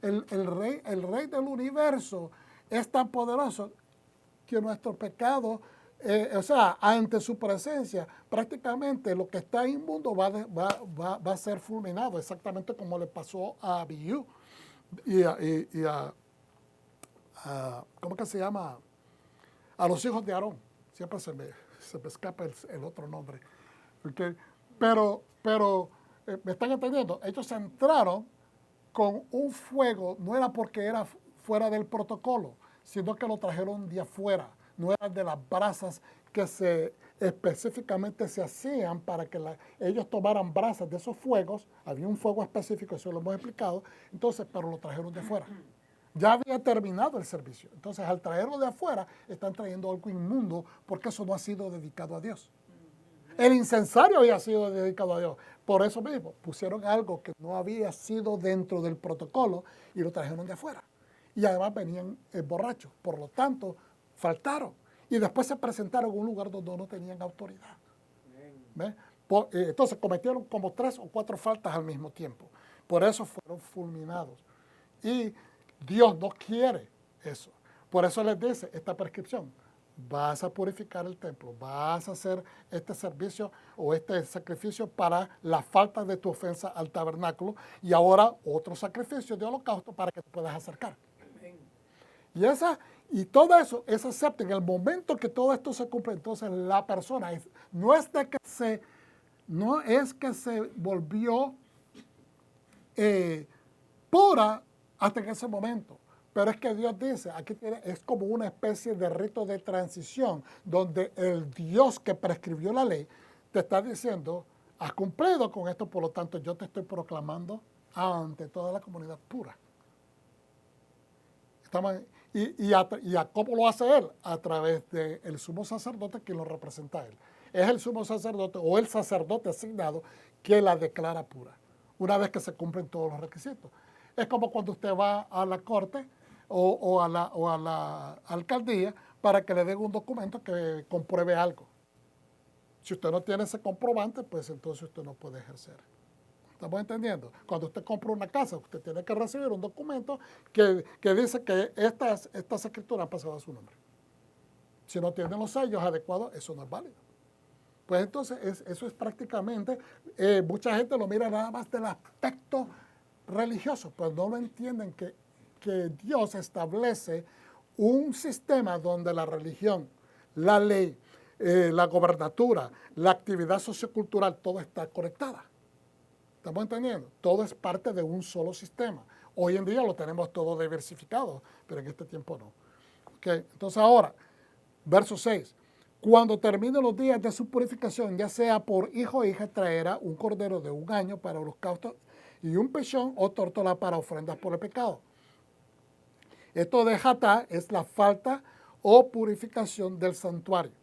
El rey del universo es tan poderoso que nuestro pecado, ante su presencia, prácticamente lo que está inmundo va a ser fulminado, exactamente como le pasó a Abiú y a ¿cómo que se llama? A los hijos de Aarón. Siempre se me escapa el otro nombre. Okay. Pero ¿me están entendiendo? Ellos entraron con un fuego, no era porque era fuera del protocolo, sino que lo trajeron de afuera. No eran de las brasas que específicamente se hacían para que ellos tomaran brasas de esos fuegos. Había un fuego específico, eso lo hemos explicado. Entonces, pero lo trajeron de afuera. Ya había terminado el servicio. Entonces, al traerlo de afuera, están trayendo algo inmundo porque eso no ha sido dedicado a Dios. El incensario había sido dedicado a Dios. Por eso mismo, pusieron algo que no había sido dentro del protocolo y lo trajeron de afuera. Y además venían borrachos. Por lo tanto, faltaron. Y después se presentaron en un lugar donde no tenían autoridad. Entonces cometieron como 3 o 4 faltas al mismo tiempo. Por eso fueron fulminados. Y Dios no quiere eso. Por eso les dice esta prescripción. Vas a purificar el templo, vas a hacer este servicio o este sacrificio para la falta de tu ofensa al tabernáculo y ahora otro sacrificio de holocausto para que te puedas acercar. Y todo eso es acepto. En el momento que todo esto se cumple, entonces la persona no es que se volvió pura hasta en ese momento. Pero es que Dios dice, aquí es como una especie de rito de transición, donde el Dios que prescribió la ley te está diciendo, has cumplido con esto, por lo tanto yo te estoy proclamando ante toda la comunidad pura. ¿Cómo lo hace Él? A través del sumo sacerdote que lo representa a Él. Es el sumo sacerdote o el sacerdote asignado que la declara pura, una vez que se cumplen todos los requisitos. Es como cuando usted va a la corte o a la alcaldía para que le den un documento que compruebe algo. Si usted no tiene ese comprobante, pues entonces usted no puede ejercer. ¿Estamos entendiendo? Cuando usted compra una casa, usted tiene que recibir un documento que dice que estas escrituras han pasado a su nombre. Si no tienen los sellos adecuados, eso no es válido. Pues entonces eso es prácticamente, mucha gente lo mira nada más del aspecto religioso, pues no lo entienden que Dios establece un sistema donde la religión, la ley, la gobernatura, la actividad sociocultural, todo está conectada. ¿Estamos entendiendo? Todo es parte de un solo sistema. Hoy en día lo tenemos todo diversificado, pero en este tiempo no. ¿Okay? Entonces ahora, verso 6. Cuando terminen los días de su purificación, ya sea por hijo o hija, traerá un cordero de 1 año para holocaustos y un pechón o tórtola para ofrendas por el pecado. Esto de jatá es la falta o purificación del santuario.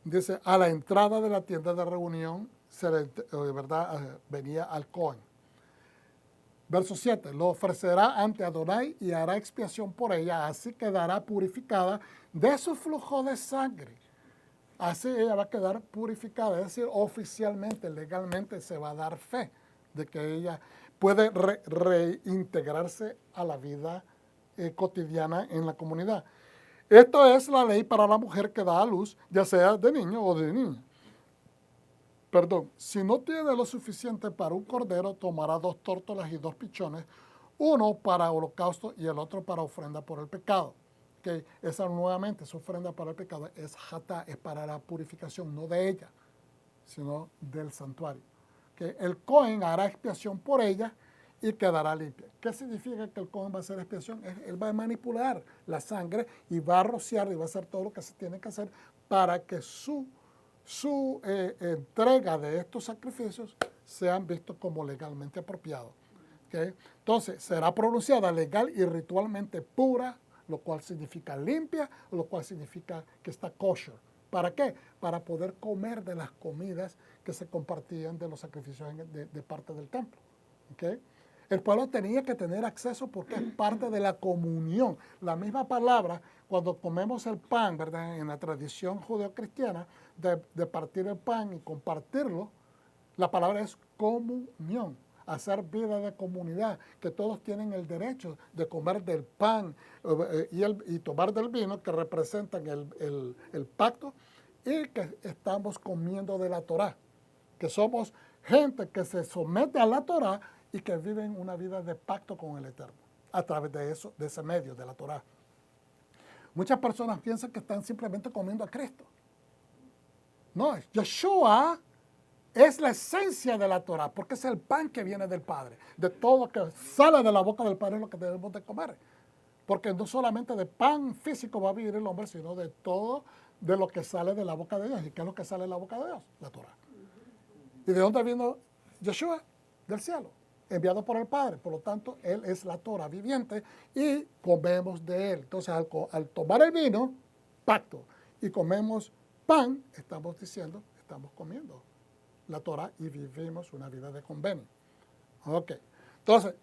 Dice, a la entrada de la tienda de reunión, venía al Cohen. Verso 7, lo ofrecerá ante Adonai y hará expiación por ella, así quedará purificada de su flujo de sangre. Así ella va a quedar purificada, es decir, oficialmente, legalmente se va a dar fe de que ella puede reintegrarse a la vida cotidiana en la comunidad. Esto es la ley para la mujer que da a luz, ya sea de niño o de niña. Si no tiene lo suficiente para un cordero, tomará 2 tórtolas y 2 pichones, uno para holocausto y el otro para ofrenda por el pecado. Okay. Esa nuevamente, esa ofrenda para el pecado es jatá, es para la purificación, no de ella, sino del santuario. Okay. El Cohen hará expiación por ella y quedará limpia. ¿Qué significa que el Cohen va a hacer expiación? Él va a manipular la sangre y va a rociar y va a hacer todo lo que se tiene que hacer para que su entrega de estos sacrificios sean vistos como legalmente apropiados. ¿Okay? Entonces, será pronunciada legal y ritualmente pura, lo cual significa limpia, lo cual significa que está kosher. ¿Para qué? Para poder comer de las comidas que se compartían de los sacrificios de parte del templo. ¿Okay? El pueblo tenía que tener acceso porque es parte de la comunión. La misma palabra, cuando comemos el pan, ¿verdad? En la tradición judeocristiana, de partir el pan y compartirlo, la palabra es comunión, hacer vida de comunidad, que todos tienen el derecho de comer del pan y tomar del vino, que representan el pacto, y que estamos comiendo de la Torá, que somos gente que se somete a la Torá y que viven una vida de pacto con el Eterno, a través de eso, de ese medio, de la Torá. Muchas personas piensan que están simplemente comiendo a Cristo. No, Yeshua es la esencia de la Torá, porque es el pan que viene del Padre. De todo lo que sale de la boca del Padre es lo que debemos de comer. Porque no solamente de pan físico va a vivir el hombre, sino de todo de lo que sale de la boca de Dios. ¿Y qué es lo que sale de la boca de Dios? La Torah. ¿Y de dónde vino Yeshua? Del cielo, enviado por el Padre. Por lo tanto, Él es la Torah viviente y comemos de Él. Entonces, al tomar el vino, pacto, y comemos pan, estamos diciendo, estamos comiendo la Torah y vivimos una vida de convenio. Ok. Entonces,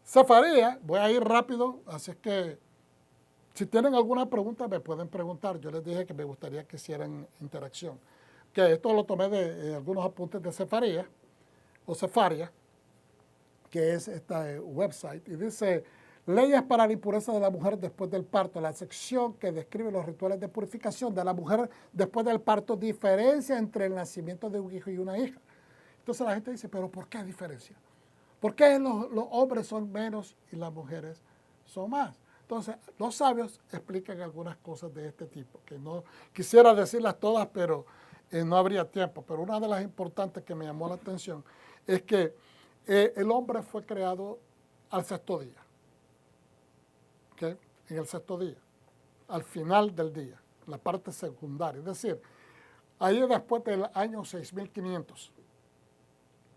Zafarías, voy a ir rápido, así es que si tienen alguna pregunta me pueden preguntar. Yo les dije que me gustaría que hicieran interacción. Que esto lo tomé de algunos apuntes de Zafarías, o Cefaria, que es esta website, y dice, leyes para la impureza de la mujer después del parto. La sección que describe los rituales de purificación de la mujer después del parto diferencia entre el nacimiento de un hijo y una hija. Entonces la gente dice, pero ¿por qué diferencia? ¿Por qué los hombres son menos y las mujeres son más? Entonces, los sabios explican algunas cosas de este tipo, que no quisiera decirlas todas, pero no habría tiempo. Pero una de las importantes que me llamó la atención es que el hombre fue creado al sexto día, ¿okay? En el sexto día, al final del día, la parte secundaria. Es decir, ahí después del año 6500,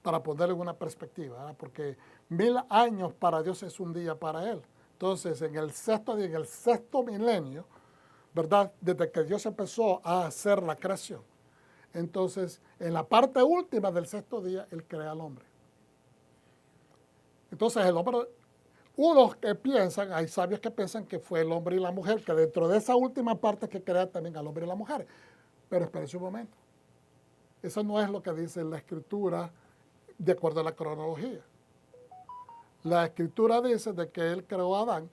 para ponerle una perspectiva, ¿verdad? Porque 1000 años para Dios es un día para Él. Entonces, en el sexto día, en el sexto milenio, ¿verdad? Desde que Dios empezó a hacer la creación. Entonces, en la parte última del sexto día, Él crea al hombre. Entonces, el hombre, unos que piensan, hay sabios que piensan que fue el hombre y la mujer, que dentro de esa última parte que crea también al hombre y la mujer. Pero espérense un momento. Eso no es lo que dice la Escritura de acuerdo a la cronología. La Escritura dice de que Él creó a Adán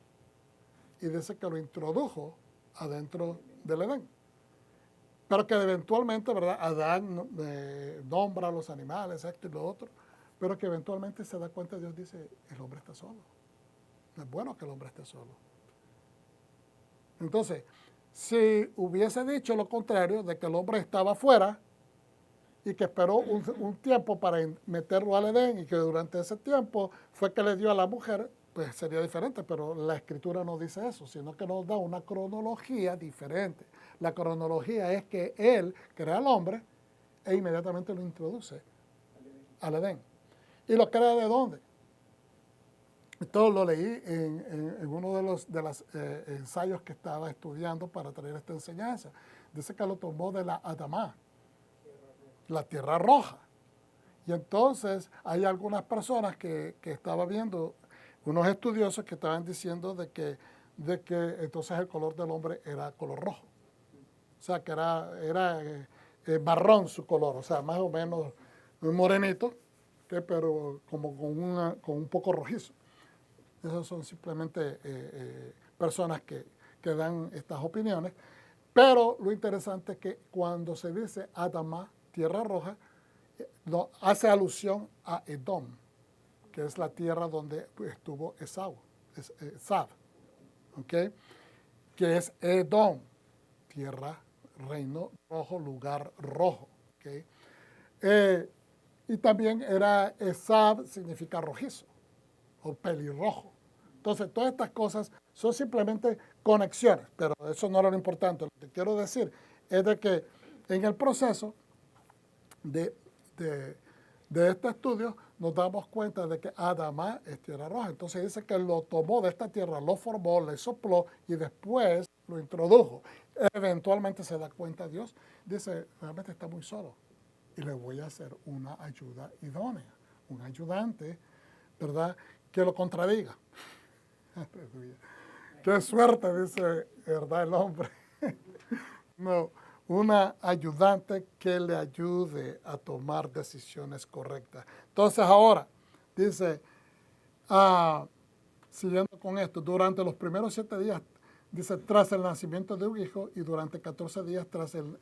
y dice que lo introdujo adentro del Edén. Pero que eventualmente, ¿verdad? Adán nombra a los animales, esto y lo otro, pero que eventualmente se da cuenta, Dios dice, el hombre está solo. No es bueno que el hombre esté solo. Entonces, si hubiese dicho lo contrario, de que el hombre estaba afuera y que esperó un tiempo para meterlo al Edén y que durante ese tiempo fue que le dio a la mujer, pues sería diferente, pero la Escritura no dice eso, sino que nos da una cronología diferente. La cronología es que Él crea al hombre e inmediatamente lo introduce al Edén. ¿Y lo crea de dónde? Esto lo leí en uno de los ensayos que estaba estudiando para traer esta enseñanza. Dice que lo tomó de la Adamá, la tierra roja. Y entonces hay algunas personas que estaban viendo, unos estudiosos que estaban diciendo de que entonces el color del hombre era color rojo. O sea, que era marrón su color, o sea, más o menos un morenito, pero como con un poco rojizo. Esas son simplemente personas que dan estas opiniones. Pero lo interesante es que cuando se dice Adamá, tierra roja, no, hace alusión a Edom, que es la tierra donde estuvo Esaú, ¿okay? Que es Edom, tierra, reino rojo, lugar rojo. ¿Okay? Y también era Esab, significa rojizo o pelirrojo. Entonces, todas estas cosas son simplemente conexiones, pero eso no era lo importante. Lo que quiero decir es de que en el proceso de este estudio nos damos cuenta de que Adamá es tierra roja. Entonces dice que lo tomó de esta tierra, lo formó, le sopló y después lo introdujo. Eventualmente se da cuenta Dios, dice, realmente está muy solo y le voy a hacer una ayuda idónea, un ayudante, ¿verdad?, que lo contradiga. Qué suerte, dice, ¿verdad?, el hombre. No, una ayudante que le ayude a tomar decisiones correctas. Entonces ahora, dice, siguiendo con esto, durante los primeros 7 días, dice, tras el nacimiento de un hijo y durante 14 días tras el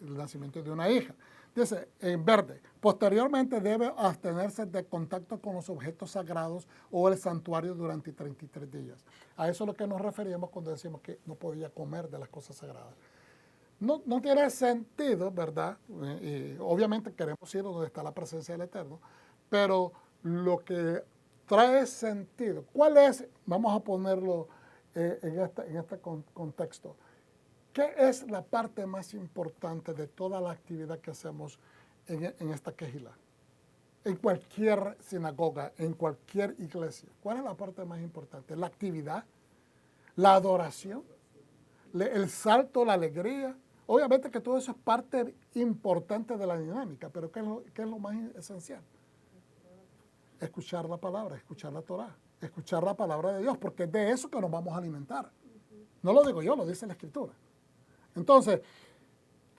nacimiento de una hija. Dice, en verde, posteriormente debe abstenerse de contacto con los objetos sagrados o el santuario durante 33 días. A eso es lo que nos referíamos cuando decimos que no podía comer de las cosas sagradas. No tiene sentido, ¿verdad? Obviamente queremos ir donde está la presencia del Eterno, pero lo que trae sentido, ¿cuál es? Vamos a ponerlo en este contexto. ¿Qué es la parte más importante de toda la actividad que hacemos en esta quejila? En cualquier sinagoga, en cualquier iglesia. ¿Cuál es la parte más importante? La actividad, la adoración, el salto, la alegría. Obviamente que todo eso es parte importante de la dinámica, pero ¿qué es lo más esencial? Escuchar la palabra, escuchar la Torah, escuchar la palabra de Dios, porque es de eso que nos vamos a alimentar. No lo digo yo, lo dice la Escritura. Entonces,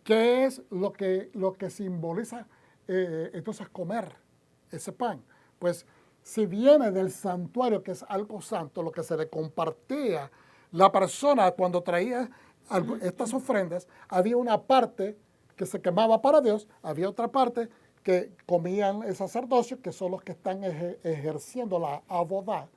¿qué es lo que simboliza entonces comer ese pan? Pues si viene del santuario, que es algo santo, lo que se le compartía, la persona cuando traía estas ofrendas, había una parte que se quemaba para Dios, había otra parte que comían el sacerdocio, que son los que están ejerciendo la abodá,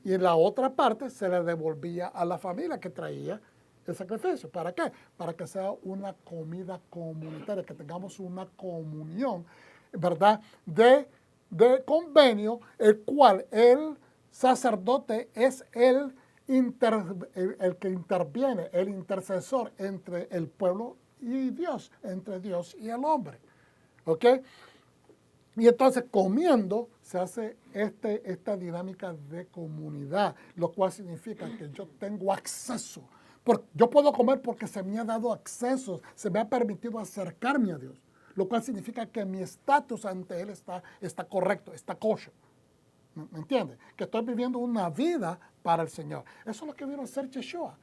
y en la otra parte se le devolvía a la familia que traía el sacrificio. ¿Para qué? Para que sea una comida comunitaria, que tengamos una comunión, ¿verdad? De convenio, el cual el sacerdote es el que interviene, el intercesor entre el pueblo y Dios, entre Dios y el hombre. ¿Ok? Y entonces comiendo se hace esta dinámica de comunidad, lo cual significa que yo tengo acceso. Yo puedo comer porque se me ha dado acceso, se me ha permitido acercarme a Dios, lo cual significa que mi estatus ante Él está correcto, está kosher. ¿Me entiendes? Que estoy viviendo una vida para el Señor. Eso es lo que vino a hacer Yeshua.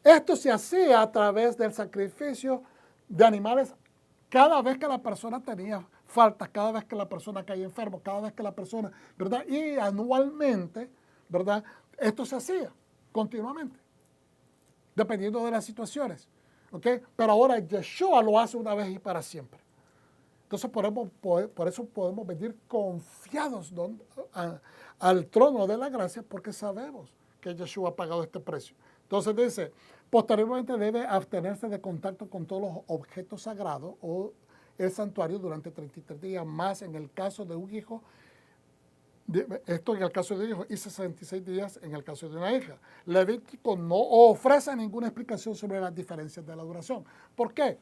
Esto se hacía a través del sacrificio de animales cada vez que la persona tenía faltas, cada vez que la persona caía enfermo, cada vez que la persona, ¿verdad? Y anualmente, ¿verdad? Esto se hacía continuamente, dependiendo de las situaciones, ¿ok? Pero ahora Yeshua lo hace una vez y para siempre. Entonces por eso podemos venir confiados al trono de la gracia, porque sabemos que Yeshua ha pagado este precio. Entonces dice, posteriormente debe abstenerse de contacto con todos los objetos sagrados o el santuario durante 33 días, más en el caso de un hijo, esto en el caso de un hijo, y 66 días en el caso de una hija. Levítico no ofrece ninguna explicación sobre las diferencias de la duración. ¿Por qué?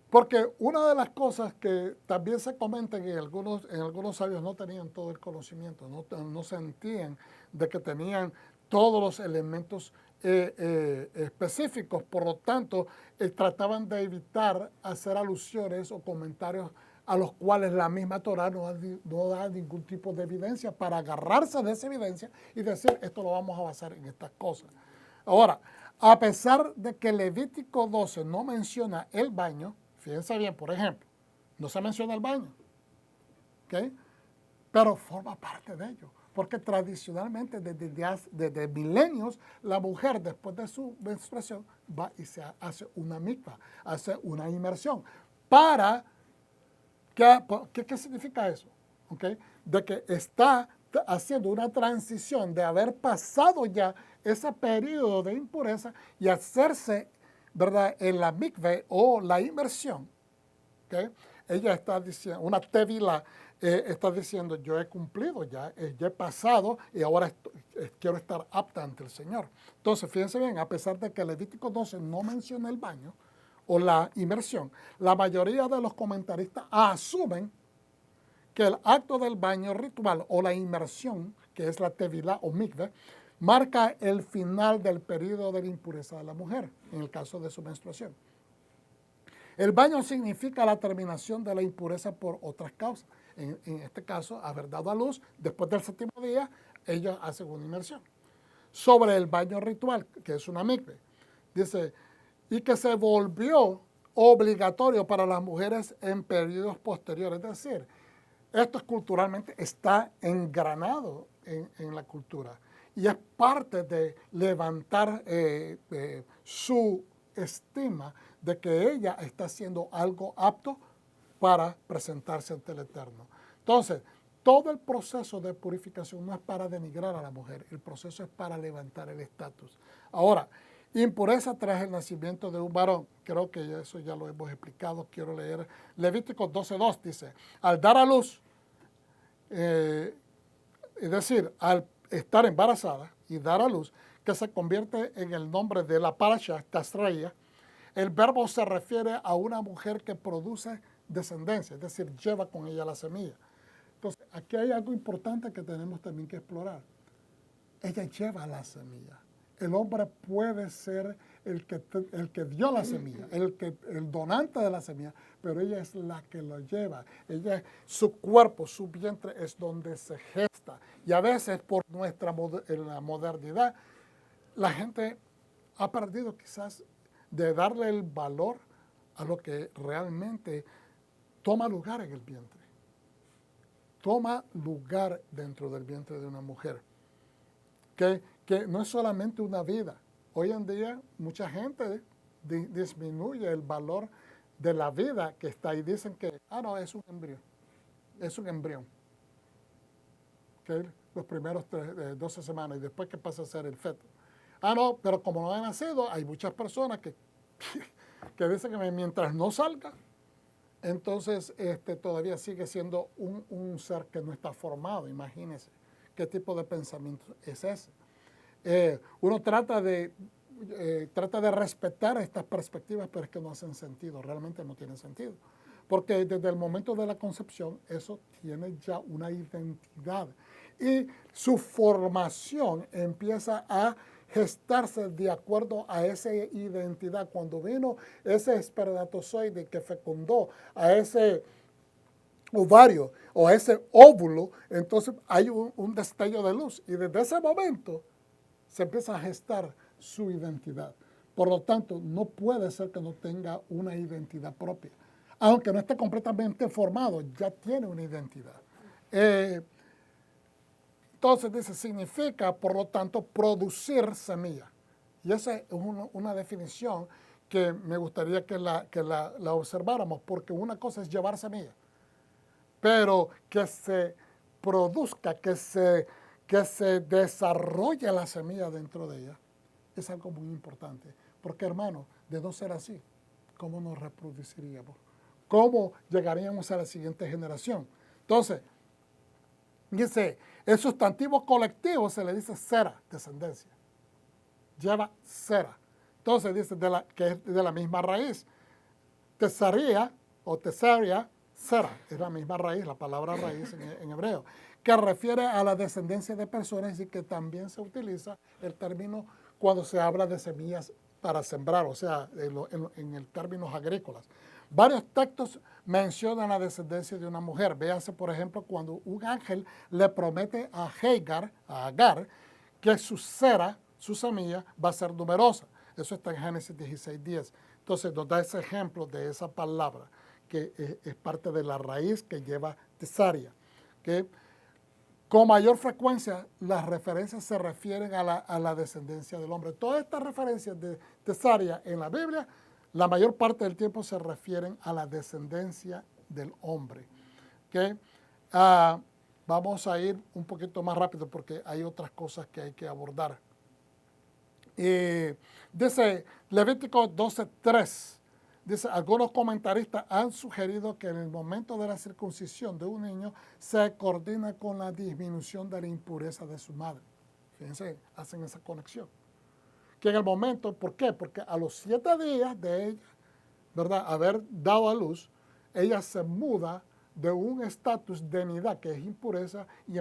Porque una de las cosas que también se comentan y algunos sabios no tenían todo el conocimiento, no sentían de que tenían todos los elementos específicos, por lo tanto, trataban de evitar hacer alusiones o comentarios a los cuales la misma Torah no da ningún tipo de evidencia, para agarrarse de esa evidencia y decir, esto lo vamos a basar en estas cosas. Ahora, a pesar de que Levítico 12 no menciona el baño, fíjense bien, por ejemplo, no se menciona el baño, ¿ok? Pero forma parte de ello, porque tradicionalmente desde milenios la mujer después de su menstruación va y se hace una mikvah, hace una inmersión. ¿Qué significa eso? ¿Okay? De que está haciendo una transición de haber pasado ya ese periodo de impureza y hacerse, ¿verdad?, en la mikvah o la inmersión. ¿Okay? Ella está diciendo, una tevila, está diciendo, yo he cumplido ya he pasado y ahora quiero estar apta ante el Señor. Entonces, fíjense bien, a pesar de que Levítico 12 no menciona el baño o la inmersión, la mayoría de los comentaristas asumen que el acto del baño ritual o la inmersión, que es la tevila o mikveh, marca el final del periodo de la impureza de la mujer, en el caso de su menstruación. El baño significa la terminación de la impureza por otras causas. En este caso, haber dado a luz, después del séptimo día, ella hace una inmersión. Sobre el baño ritual, que es una mikveh, dice, y que se volvió obligatorio para las mujeres en periodos posteriores. Es decir, esto culturalmente está engranado en la cultura y es parte de levantar su estima de que ella está haciendo algo apto para presentarse ante el Eterno. Entonces, todo el proceso de purificación no es para denigrar a la mujer, el proceso es para levantar el estatus. Ahora, impureza tras el nacimiento de un varón. Creo que eso ya lo hemos explicado. Quiero leer Levítico 12:2. Dice, al dar a luz, es decir, al estar embarazada y dar a luz, que se convierte en el nombre de la parasha, Tasreya. El verbo se refiere a una mujer que produce descendencia, es decir, lleva con ella la semilla. Entonces, aquí hay algo importante que tenemos también que explorar. Ella lleva la semilla. El hombre puede ser el que dio la semilla, el donante de la semilla, pero ella es la que lo lleva. Ella, su cuerpo, su vientre es donde se gesta. Y a veces por la modernidad, la gente ha perdido quizás de darle el valor a lo que realmente toma lugar en el vientre. Toma lugar dentro del vientre de una mujer. Que no es solamente una vida. Hoy en día mucha gente disminuye el valor de la vida que está ahí. Dicen que, no, es un embrión. Es un embrión. ¿Okay? Los primeros 12 semanas y después que pasa a ser el feto. No, pero como no ha nacido, hay muchas personas que dicen que mientras no salga, entonces todavía sigue siendo un ser que no está formado. Imagínense qué tipo de pensamiento es ese. Uno trata de respetar estas perspectivas, pero es que no hacen sentido, realmente no tienen sentido. Porque desde el momento de la concepción, eso tiene ya una identidad. Y su formación empieza a gestarse de acuerdo a esa identidad. Cuando vino ese espermatozoide que fecundó a ese ovario o a ese óvulo, entonces hay un destello de luz. Y desde ese momento se empieza a gestar su identidad. Por lo tanto, no puede ser que no tenga una identidad propia. Aunque no esté completamente formado, ya tiene una identidad. Entonces, dice, significa, por lo tanto, producir semilla. Y esa es una definición que me gustaría que la observáramos, porque una cosa es llevar semilla, pero que se produzca, que se desarrolle la semilla dentro de ella, es algo muy importante. Porque, hermano, de no ser así, ¿cómo nos reproduciríamos? ¿Cómo llegaríamos a la siguiente generación? Entonces, dice, el sustantivo colectivo se le dice sera, descendencia. Lleva sera. Entonces dice que es de la misma raíz. Tesaria o tesaria, sera, es la misma raíz, la palabra raíz en hebreo, que refiere a la descendencia de personas y que también se utiliza el término cuando se habla de semillas para sembrar, o sea, en el términos agrícolas. Varios textos mencionan la descendencia de una mujer. Véase, por ejemplo, cuando un ángel le promete a Agar, que su sera, su semilla, va a ser numerosa. Eso está en Génesis 16:10. Entonces nos da ese ejemplo de esa palabra, que es parte de la raíz que lleva tesaria. ¿Okay? Con mayor frecuencia, las referencias se refieren a la descendencia del hombre. Todas estas referencias de tesaria en la Biblia, la mayor parte del tiempo se refieren a la descendencia del hombre. ¿Okay? Vamos a ir un poquito más rápido porque hay otras cosas que hay que abordar. Dice Levítico 12:3. Dice, algunos comentaristas han sugerido que en el momento de la circuncisión de un niño se coordina con la disminución de la impureza de su madre. Fíjense, hacen esa conexión. Que en el momento, ¿por qué? Porque a los 7 días de ella, ¿verdad?, haber dado a luz, ella se muda de un estatus de nidad, que es impureza, y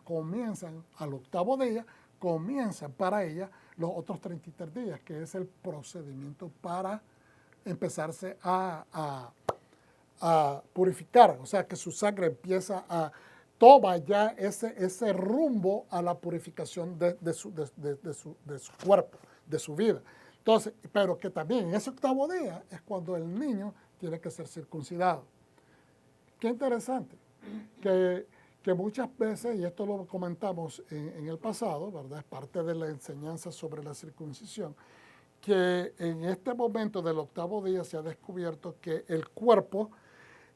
comienzan al 8º día, comienzan para ella los otros 33 días, que es el procedimiento para empezarse a purificar, o sea, que su sangre empieza toma ya ese rumbo a la purificación de su cuerpo, de su vida. Entonces, pero que también en ese 8º día es cuando el niño tiene que ser circuncidado. Qué interesante, que muchas veces, y esto lo comentamos en el pasado, ¿verdad? Es parte de la enseñanza sobre la circuncisión, que en este momento del 8º día se ha descubierto que el cuerpo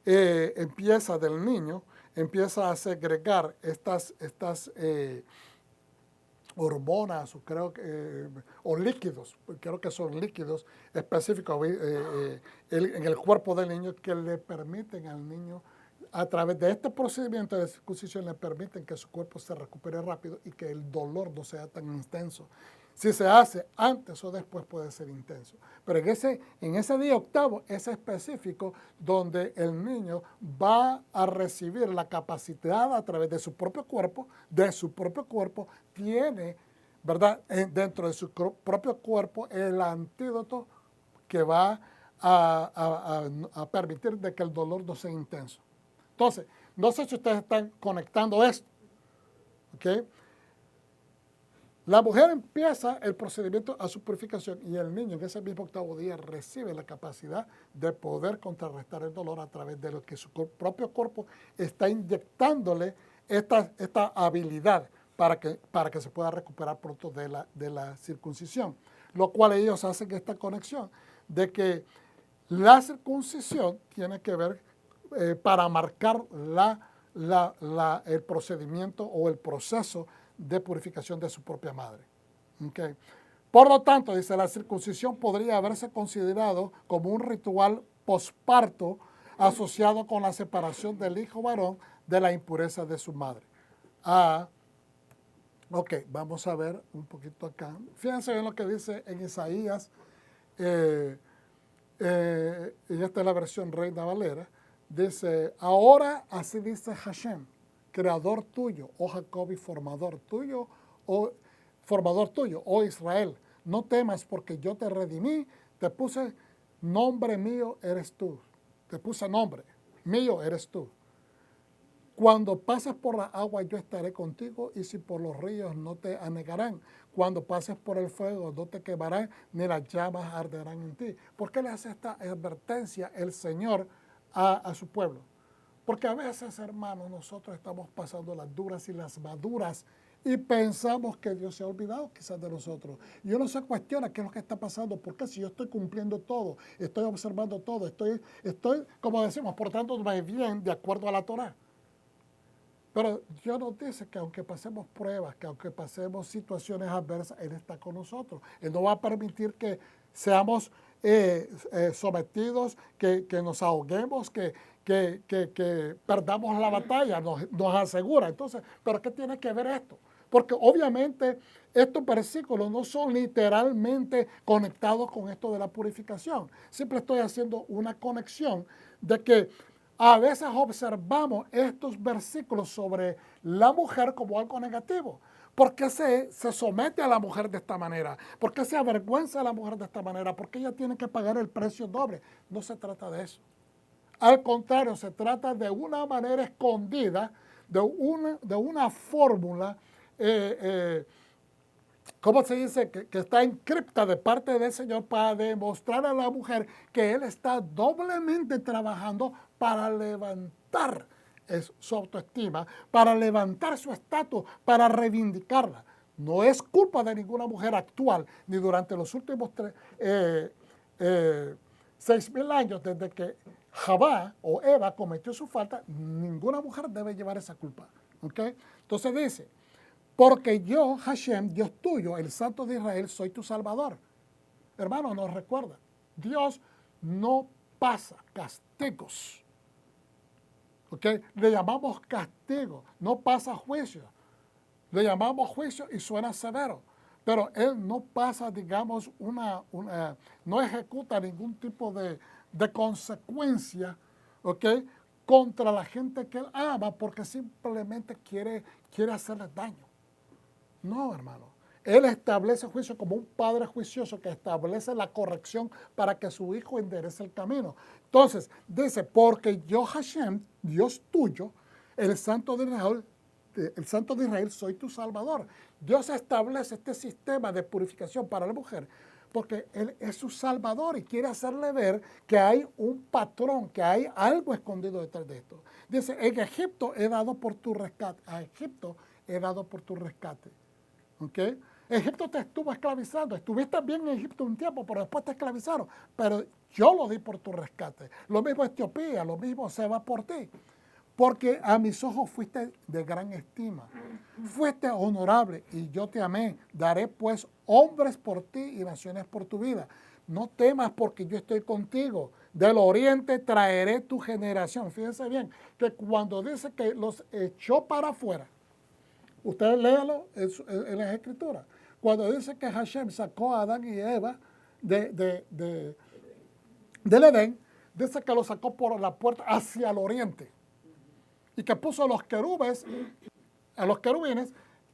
del niño empieza a segregar estas hormonas, o líquidos, creo que son líquidos específicos en el cuerpo del niño que le permiten al niño a través de este procedimiento de circuncisión le permiten que su cuerpo se recupere rápido y que el dolor no sea tan intenso. Si se hace antes o después puede ser intenso. Pero en ese día octavo es específico donde el niño va a recibir la capacidad a través de su propio cuerpo, tiene, ¿verdad? Dentro de su propio cuerpo el antídoto que va a permitir de que el dolor no sea intenso. Entonces, no sé si ustedes están conectando esto, ¿ok? La mujer empieza el procedimiento a su purificación y el niño en ese mismo octavo día recibe la capacidad de poder contrarrestar el dolor a través de lo que su propio cuerpo está inyectándole esta habilidad para que se pueda recuperar pronto de la circuncisión. Lo cual ellos hacen esta conexión de que la circuncisión tiene que ver para marcar el procedimiento o el proceso de purificación de su propia madre. Okay. Por lo tanto, dice, la circuncisión podría haberse considerado como un ritual posparto asociado con la separación del hijo varón de la impureza de su madre. Ok, vamos a ver un poquito acá. Fíjense bien lo que dice en Isaías, y esta es la versión Reina Valera. Dice, ahora así dice Hashem, creador tuyo, oh Jacob, y formador tuyo, oh Israel. No temas porque yo te redimí, te puse nombre mío eres tú. Te puse nombre mío eres tú. Cuando pases por la agua yo estaré contigo y si por los ríos no te anegarán. Cuando pases por el fuego no te quemarán ni las llamas arderán en ti. ¿Por qué le hace esta advertencia el Señor a su pueblo? Porque a veces, hermanos, nosotros estamos pasando las duras y las maduras y pensamos que Dios se ha olvidado quizás de nosotros. Y uno se cuestiona qué es lo que está pasando, porque si yo estoy cumpliendo todo, estoy observando todo, estoy como decimos, portándome bien de acuerdo a la Torá. Pero Dios nos dice que aunque pasemos pruebas, que aunque pasemos situaciones adversas, Él está con nosotros. Él no va a permitir que seamos sometidos, que nos ahoguemos, que perdamos la batalla, nos asegura. Entonces, ¿pero qué tiene que ver esto? Porque obviamente estos versículos no son literalmente conectados con esto de la purificación. Siempre estoy haciendo una conexión de que a veces observamos estos versículos sobre la mujer como algo negativo. ¿Por qué se somete a la mujer de esta manera? ¿Por qué se avergüenza a la mujer de esta manera? ¿Por qué ella tiene que pagar el precio doble? No se trata de eso. Al contrario, se trata de una manera escondida, de una fórmula, ¿cómo se dice? Que está encripta de parte del Señor para demostrar a la mujer que Él está doblemente trabajando para levantar su autoestima, para levantar su estatus, para reivindicarla. No es culpa de ninguna mujer actual, ni durante los últimos 6,000 años desde que Javá o Eva cometió su falta, ninguna mujer debe llevar esa culpa. ¿Okay? Entonces dice, porque yo, Hashem, Dios tuyo, el Santo de Israel, soy tu Salvador. Hermano, nos recuerda, Dios no pasa castigos. ¿Okay? Le llamamos castigo, no pasa juicio. Le llamamos juicio y suena severo. Pero Él no pasa, digamos, no ejecuta ningún tipo de consecuencia, ¿ok?, contra la gente que Él ama porque simplemente quiere hacerles daño. No, hermano. Él establece juicio como un padre juicioso que establece la corrección para que su hijo enderece el camino. Entonces, dice, porque yo, Hashem, Dios tuyo, el Santo de Israel, soy tu Salvador. Dios establece este sistema de purificación para la mujer porque Él es su Salvador y quiere hacerle ver que hay un patrón, que hay algo escondido detrás de esto. Dice, en Egipto he dado por tu rescate. A Egipto he dado por tu rescate. ¿Ok? Egipto te estuvo esclavizando. Estuviste bien en Egipto un tiempo, pero después te esclavizaron. Pero yo lo di por tu rescate. Lo mismo Etiopía, lo mismo se va por ti. Porque a mis ojos fuiste de gran estima, fuiste honorable y yo te amé. Daré pues hombres por ti y naciones por tu vida. No temas porque yo estoy contigo. del oriente traeré tu generación. Fíjense bien, que cuando dice que los echó para afuera, ustedes léanlo en las escrituras. Cuando dice que Hashem sacó a Adán y Eva del Edén, dice que lo sacó por la puerta hacia el oriente y que puso a los querubines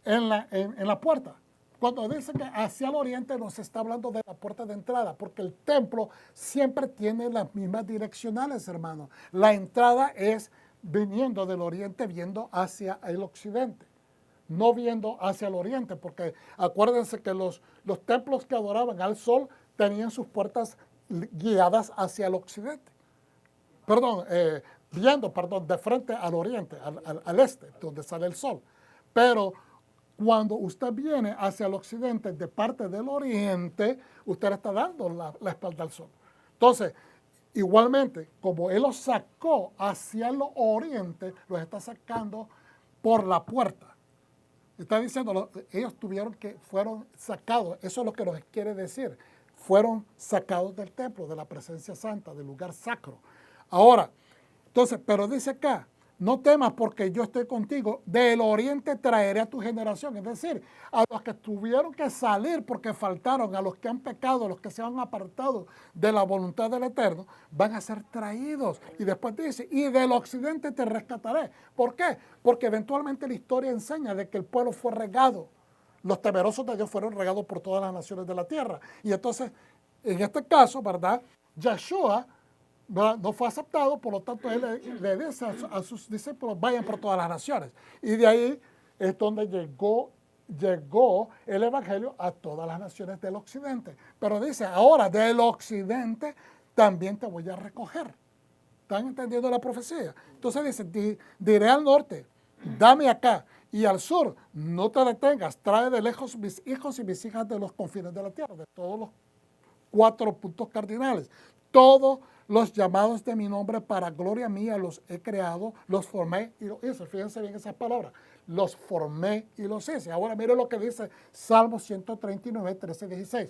en la puerta. Cuando dice que hacia el oriente nos está hablando de la puerta de entrada, porque el templo siempre tiene las mismas direccionales, hermano. La entrada es viniendo del oriente, viendo hacia el occidente, no viendo hacia el oriente, porque acuérdense que los templos que adoraban al sol tenían sus puertas guiadas hacia el occidente. Viendo de frente al oriente, al este, donde sale el sol. Pero cuando usted viene hacia el occidente de parte del oriente, usted le está dando la espalda al sol. Entonces, igualmente, como Él los sacó hacia el oriente, los está sacando por la puerta. Está diciendo, ellos fueron sacados, eso es lo que nos quiere decir, fueron sacados del templo, de la presencia santa, del lugar sacro. Ahora, entonces, pero dice acá, no temas porque yo estoy contigo, del oriente traeré a tu generación. Es decir, a los que tuvieron que salir porque faltaron, a los que han pecado, a los que se han apartado de la voluntad del Eterno, van a ser traídos. Y después dice, y del occidente te rescataré. ¿Por qué? Porque eventualmente la historia enseña de que el pueblo fue regado. Los temerosos de Dios fueron regados por todas las naciones de la tierra. Y entonces, en este caso, ¿verdad? Yeshua no fue aceptado, por lo tanto él le dice a sus discípulos, vayan por todas las naciones. Y de ahí es donde llegó el evangelio a todas las naciones del occidente. Pero dice, ahora del occidente también te voy a recoger. ¿Están entendiendo la profecía? Entonces dice, diré al norte, dame acá, y al sur, no te detengas, trae de lejos mis hijos y mis hijas de los confines de la tierra, de todos los 4 puntos cardinales. Todos los llamados de mi nombre para gloria mía los he creado, los formé y los hice. Fíjense bien esas palabras. Los formé y los hice. Ahora mire lo que dice Salmo 139, 13, 16.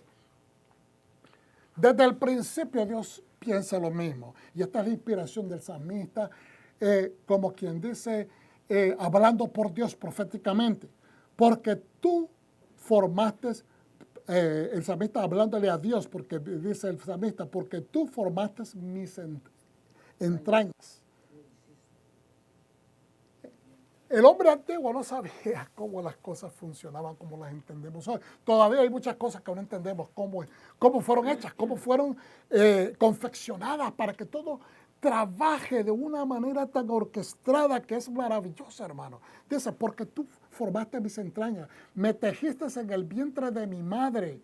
Desde el principio Dios piensa lo mismo. Y esta es la inspiración del salmista, como quien dice, hablando por Dios proféticamente. Porque tú formaste, el salmista hablándole a Dios, porque dice el salmista, porque tú formaste mis entrañas. El hombre antiguo no sabía cómo las cosas funcionaban, como las entendemos hoy. Todavía hay muchas cosas que no entendemos cómo fueron hechas, cómo fueron confeccionadas para que todo trabaje de una manera tan orquestada que es maravillosa, hermano. Dice, porque tú formaste mis entrañas, me tejiste en el vientre de mi madre.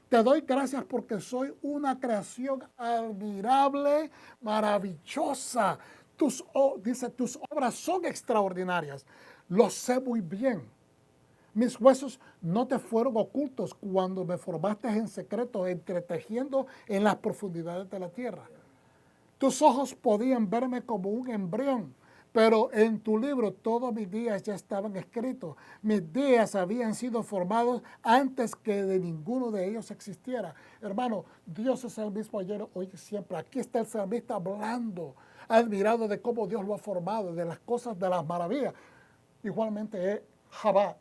Te doy gracias porque soy una creación admirable, maravillosa. Dice, tus obras son extraordinarias. Lo sé muy bien. Mis huesos no te fueron ocultos cuando me formaste en secreto, entretejiendo en las profundidades de la tierra. Tus ojos podían verme como un embrión, pero en tu libro todos mis días ya estaban escritos. Mis días habían sido formados antes que de ninguno de ellos existiera. Hermano, Dios es el mismo ayer, hoy y siempre. Aquí está el salmista hablando, admirado de cómo Dios lo ha formado, de las cosas, de las maravillas. Igualmente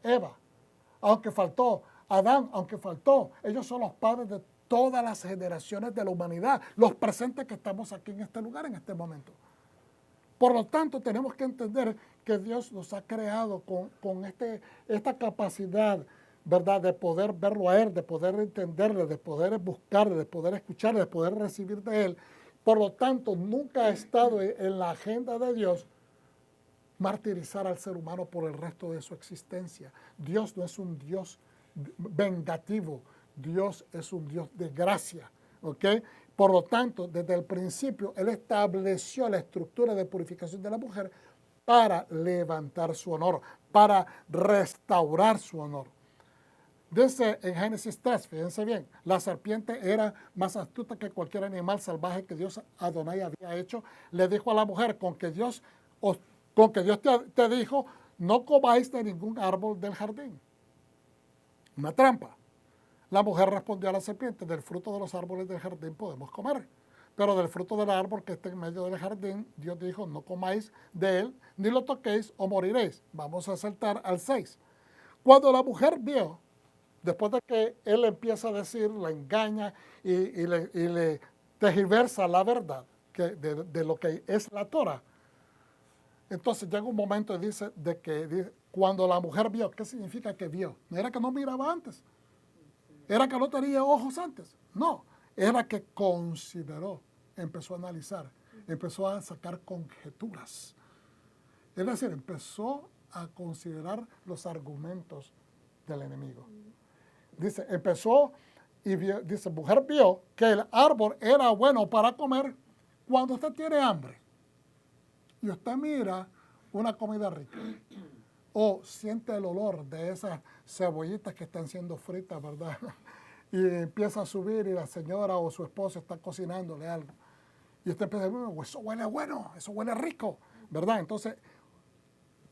Eva, aunque faltó, Adán, aunque faltó, ellos son los padres de todas las generaciones de la humanidad, los presentes que estamos aquí en este lugar, en este momento. Por lo tanto, tenemos que entender que Dios nos ha creado con esta capacidad, ¿verdad?, de poder verlo a Él, de poder entenderle, de poder buscarle, de poder escucharle, de poder recibir de Él. Por lo tanto, nunca ha estado en la agenda de Dios martirizar al ser humano por el resto de su existencia. Dios no es un Dios vengativo, Dios es un Dios de gracia, ¿ok? Por lo tanto, desde el principio, Él estableció la estructura de purificación de la mujer para levantar su honor, para restaurar su honor. Dice en Génesis 3, fíjense bien, la serpiente era más astuta que cualquier animal salvaje que Dios Adonai había hecho. Le dijo a la mujer, con que Dios te dijo, no comáis de ningún árbol del jardín. Una trampa. La mujer respondió a la serpiente, del fruto de los árboles del jardín podemos comer, pero del fruto del árbol que está en medio del jardín, Dios dijo, no comáis de él, ni lo toquéis o moriréis. Vamos a saltar al 6. Cuando la mujer vio, después de que él empieza a decir, la engaña y le tergiversa la verdad de lo que es la Torah, entonces llega un momento y dice de que cuando la mujer vio, ¿qué significa que vio? No era que no miraba antes, era que no tenía ojos antes, no, era que consideró, empezó a analizar, empezó a sacar conjeturas. Es decir, empezó a considerar los argumentos del enemigo. Dice, empezó y vio, dice, mujer vio que el árbol era bueno para comer cuando usted tiene hambre. Y usted mira una comida rica. O siente el olor de esas cebollitas que están siendo fritas, ¿verdad? Y empieza a subir y la señora o su esposo está cocinándole algo. Y usted empieza a decir, eso huele bueno, eso huele rico, ¿verdad? Entonces,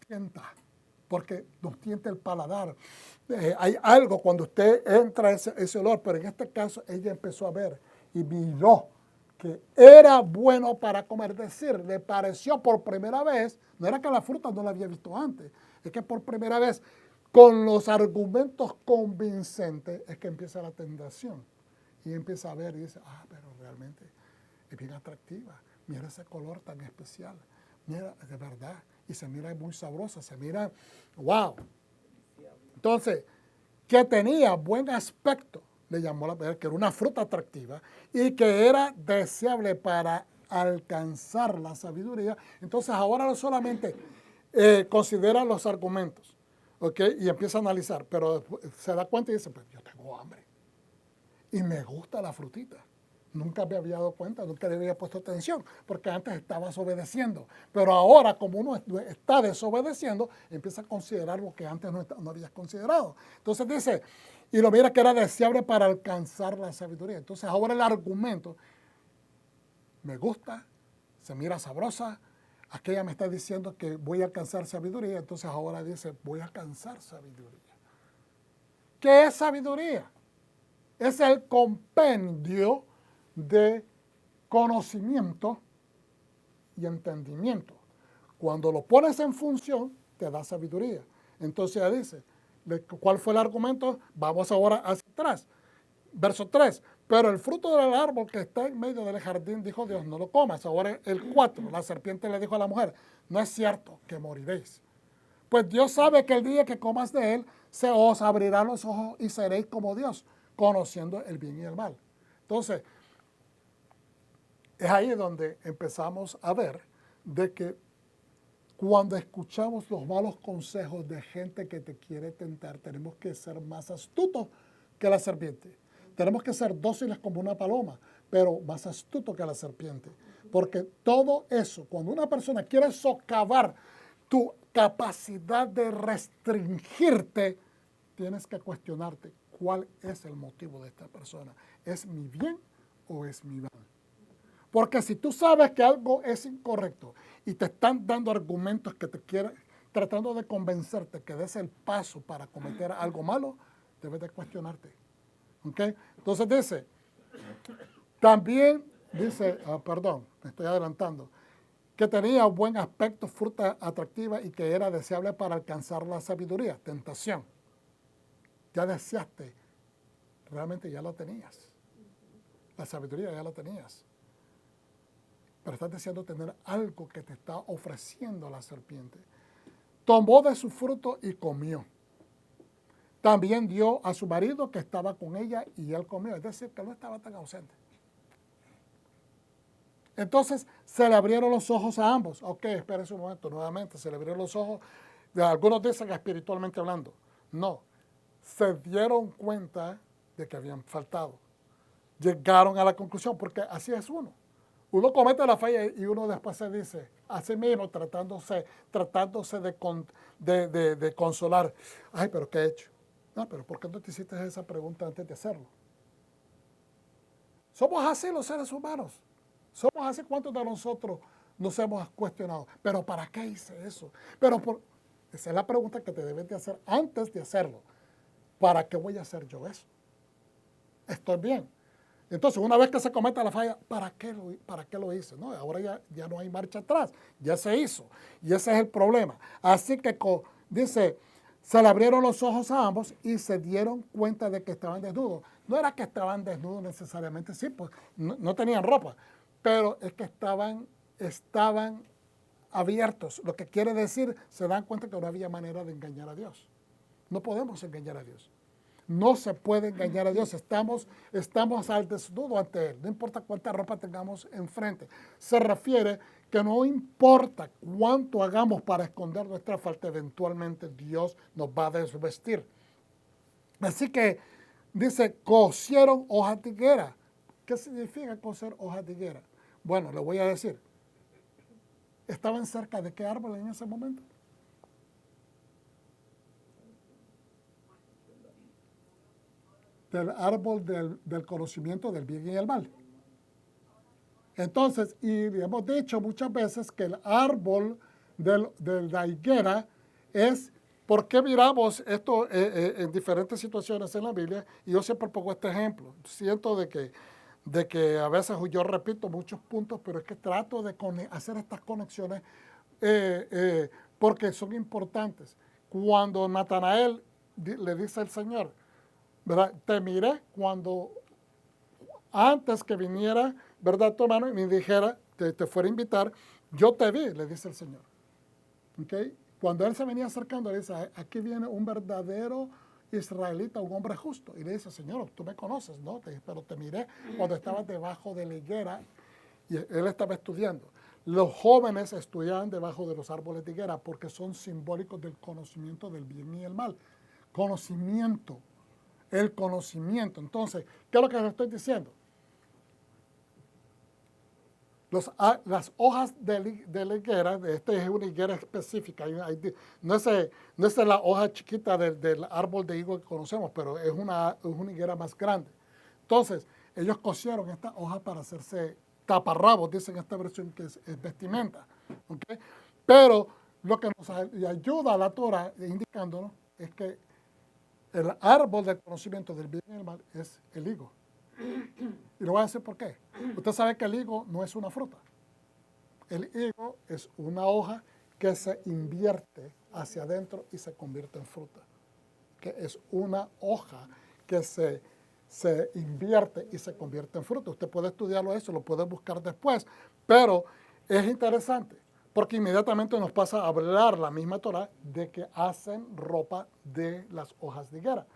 tienta, porque nos tienta el paladar. Hay algo cuando usted entra ese olor, pero en este caso ella empezó a ver y miró que era bueno para comer. Es decir, le pareció por primera vez, no era que la fruta no la había visto antes, es que por primera vez, con los argumentos convincentes, es que empieza la tentación. Y empieza a ver y dice, pero realmente es bien atractiva. Mira ese color tan especial. Mira, de verdad. Y se mira muy sabrosa, se mira, wow. Entonces, que tenía buen aspecto, le llamó la atención, que era una fruta atractiva y que era deseable para alcanzar la sabiduría. Entonces, ahora no solamente considera los argumentos, ¿ok? Y empieza a analizar, pero se da cuenta y dice, pues yo tengo hambre y me gusta la frutita. Nunca me había dado cuenta, nunca le había puesto atención, porque antes estaba desobedeciendo. Pero ahora, como uno está desobedeciendo, empieza a considerar lo que antes no habías considerado. Entonces dice, y lo mira que era deseable para alcanzar la sabiduría. Entonces ahora el argumento, me gusta, se mira sabrosa, aquella me está diciendo que voy a alcanzar sabiduría, entonces ahora dice, voy a alcanzar sabiduría. ¿Qué es sabiduría? Es el compendio de conocimiento y entendimiento. Cuando lo pones en función, te da sabiduría. Entonces ya dice, ¿cuál fue el argumento? Vamos ahora hacia atrás. Verso 3. Pero el fruto del árbol que está en medio del jardín, dijo Dios, no lo comas. Ahora el 4. La serpiente le dijo a la mujer, no es cierto que moriréis. Pues Dios sabe que el día que comas de él, se os abrirán los ojos y seréis como Dios, conociendo el bien y el mal. Entonces, es ahí donde empezamos a ver de que cuando escuchamos los malos consejos de gente que te quiere tentar, tenemos que ser más astutos que la serpiente. Tenemos que ser dóciles como una paloma, pero más astutos que la serpiente. Porque todo eso, cuando una persona quiere socavar tu capacidad de restringirte, tienes que cuestionarte cuál es el motivo de esta persona. ¿Es mi bien o es mi mal? Porque si tú sabes que algo es incorrecto y te están dando argumentos que te quieren, tratando de convencerte que des el paso para cometer algo malo, debes de cuestionarte. ¿Ok? Entonces dice, también dice, perdón, me estoy adelantando, que tenía buen aspecto, fruta atractiva y que era deseable para alcanzar la sabiduría, tentación. Ya deseaste, realmente ya lo tenías. La sabiduría ya la tenías. Pero estás deseando tener algo que te está ofreciendo la serpiente. Tomó de su fruto y comió. También dio a su marido que estaba con ella y él comió. Es decir, que no estaba tan ausente. Entonces se le abrieron los ojos a ambos. Ok, espérense un momento, nuevamente se le abrieron los ojos. Algunos dicen espiritualmente hablando. No, se dieron cuenta de que habían faltado. Llegaron a la conclusión, porque así es uno. Uno comete la falla y uno después se dice, así mismo, tratándose de consolar. Ay, pero ¿qué he hecho? No, pero ¿por qué no te hiciste esa pregunta antes de hacerlo? Somos así los seres humanos. Somos así. ¿Cuántos de nosotros nos hemos cuestionado? ¿Pero para qué hice eso? Esa es la pregunta que te debes de hacer antes de hacerlo. ¿Para qué voy a hacer yo eso? Estoy bien. Entonces, una vez que se cometa la falla, ¿para qué lo hice? No, ahora ya no hay marcha atrás, ya se hizo. Y ese es el problema. Así que dice, se le abrieron los ojos a ambos y se dieron cuenta de que estaban desnudos. No era que estaban desnudos necesariamente, sí, pues no tenían ropa, pero es que estaban abiertos. Lo que quiere decir, se dan cuenta que no había manera de engañar a Dios. No podemos engañar a Dios. No se puede engañar a Dios. Estamos al desnudo ante Él. No importa cuánta ropa tengamos enfrente. Se refiere que no importa cuánto hagamos para esconder nuestra falta, eventualmente Dios nos va a desvestir. Así que dice, cosieron hojas de higuera. ¿Qué significa coser hojas de higuera? Bueno, le voy a decir. ¿Estaban cerca de qué árbol en ese momento? Del árbol del conocimiento del bien y el mal. Entonces, y hemos dicho muchas veces que el árbol de la higuera es, ¿por qué miramos esto en diferentes situaciones en la Biblia? Y yo siempre pongo este ejemplo. Siento de que a veces yo repito muchos puntos, pero es que trato de hacer estas conexiones porque son importantes. Cuando Natanael le dice al Señor, ¿verdad? Te miré cuando antes que viniera, ¿verdad? Tu hermano y me dijera, te fuera a invitar, yo te vi, le dice el Señor. ¿Okay? Cuando él se venía acercando, le dice, aquí viene un verdadero israelita, un hombre justo. Y le dice, Señor, tú me conoces, ¿no? Pero te miré cuando estabas debajo de la higuera y él estaba estudiando. Los jóvenes estudiaban debajo de los árboles de higuera porque son simbólicos del conocimiento del bien y el mal. Conocimiento. El conocimiento. Entonces, ¿qué es lo que les estoy diciendo? Las hojas de la higuera, esta es una higuera específica, no es la hoja chiquita del árbol de higo que conocemos, pero es una higuera más grande. Entonces, ellos cosieron esta hoja para hacerse taparrabos, dicen en esta versión que es vestimenta. ¿Okay? Pero lo que nos ayuda a la Torah, indicándonos, es que el árbol del conocimiento del bien y el mal es el higo. Y lo voy a decir por qué. Usted sabe que el higo no es una fruta. El higo es una hoja que se invierte hacia adentro y se convierte en fruta. Que es una hoja que se invierte y se convierte en fruta. Usted puede estudiarlo eso, lo puede buscar después. Pero es interesante porque inmediatamente nos pasa a hablar la misma Torah de que hacen ropa de las hojas de higuera.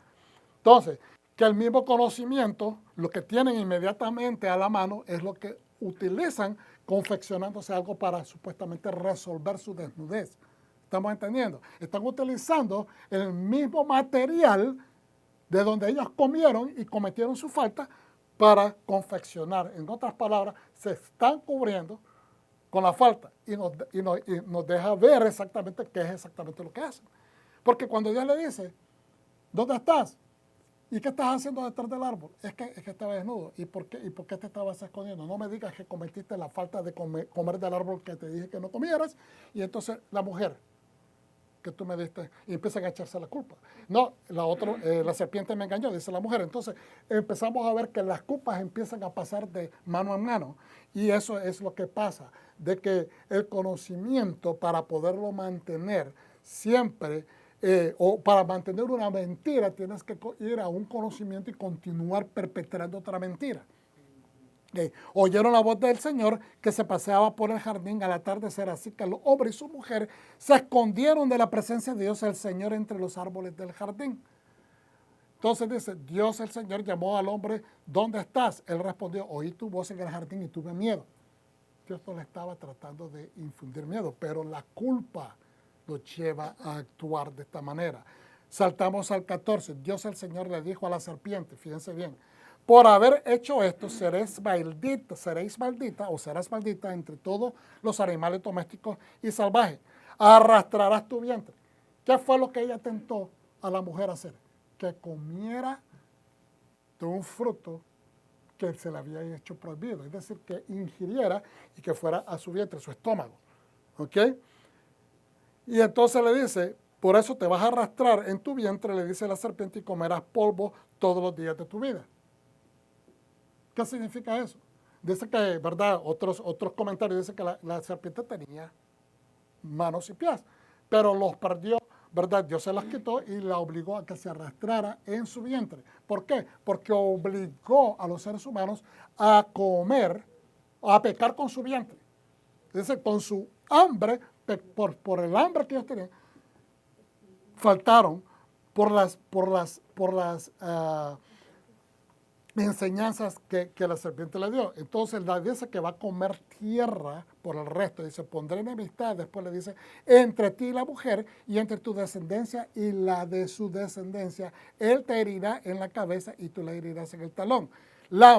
Entonces, que el mismo conocimiento, lo que tienen inmediatamente a la mano es lo que utilizan confeccionándose algo para supuestamente resolver su desnudez. ¿Estamos entendiendo? Están utilizando el mismo material de donde ellos comieron y cometieron su falta para confeccionar. En otras palabras, se están cubriendo con la falta y nos deja ver exactamente qué es exactamente lo que hacen. Porque cuando Dios le dice, ¿dónde estás? ¿Y qué estás haciendo detrás del árbol? Es que estaba desnudo. ¿Y por qué te estabas escondiendo? No me digas que cometiste la falta de comer del árbol que te dije que no comieras. Y entonces la mujer que tú me diste, y empiezan a echarse la culpa. No, la serpiente me engañó, dice la mujer. Entonces empezamos a ver que las culpas empiezan a pasar de mano a mano. Y eso es lo que pasa, de que el conocimiento para poderlo mantener siempre... o para mantener una mentira tienes que ir a un conocimiento y continuar perpetrando otra mentira. Oyeron la voz del Señor que se paseaba por el jardín al atardecer, así que los hombres y su mujer se escondieron de la presencia de Dios el Señor entre los árboles del jardín. Entonces dice, Dios el Señor llamó al hombre, ¿dónde estás? Él respondió, oí tu voz en el jardín y tuve miedo. Dios no le estaba tratando de infundir miedo, pero la culpa nos lleva a actuar de esta manera. Saltamos al 14. Dios el Señor le dijo a la serpiente, fíjense bien, por haber hecho esto seréis maldita o serás maldita entre todos los animales domésticos y salvajes. Arrastrarás tu vientre. ¿Qué fue lo que ella tentó a la mujer a hacer? Que comiera de un fruto que se le había hecho prohibido, es decir, que ingiriera y que fuera a su vientre, su estómago. ¿Ok? Y entonces le dice, por eso te vas a arrastrar en tu vientre, le dice la serpiente, y comerás polvo todos los días de tu vida. ¿Qué significa eso? Dice que, ¿verdad? Otros comentarios dicen que la serpiente tenía manos y pies, pero los perdió, ¿verdad? Dios se las quitó y la obligó a que se arrastrara en su vientre. ¿Por qué? Porque obligó a los seres humanos a comer, a pecar con su vientre. Dice, con su hambre, por el hambre que ellos tenían, faltaron por las enseñanzas que la serpiente le dio. Entonces la dice que va a comer tierra por el resto. Dice, pondré enemistad. Después le dice, entre ti y la mujer y entre tu descendencia y la de su descendencia. Él te herirá en la cabeza y tú le herirás en el talón.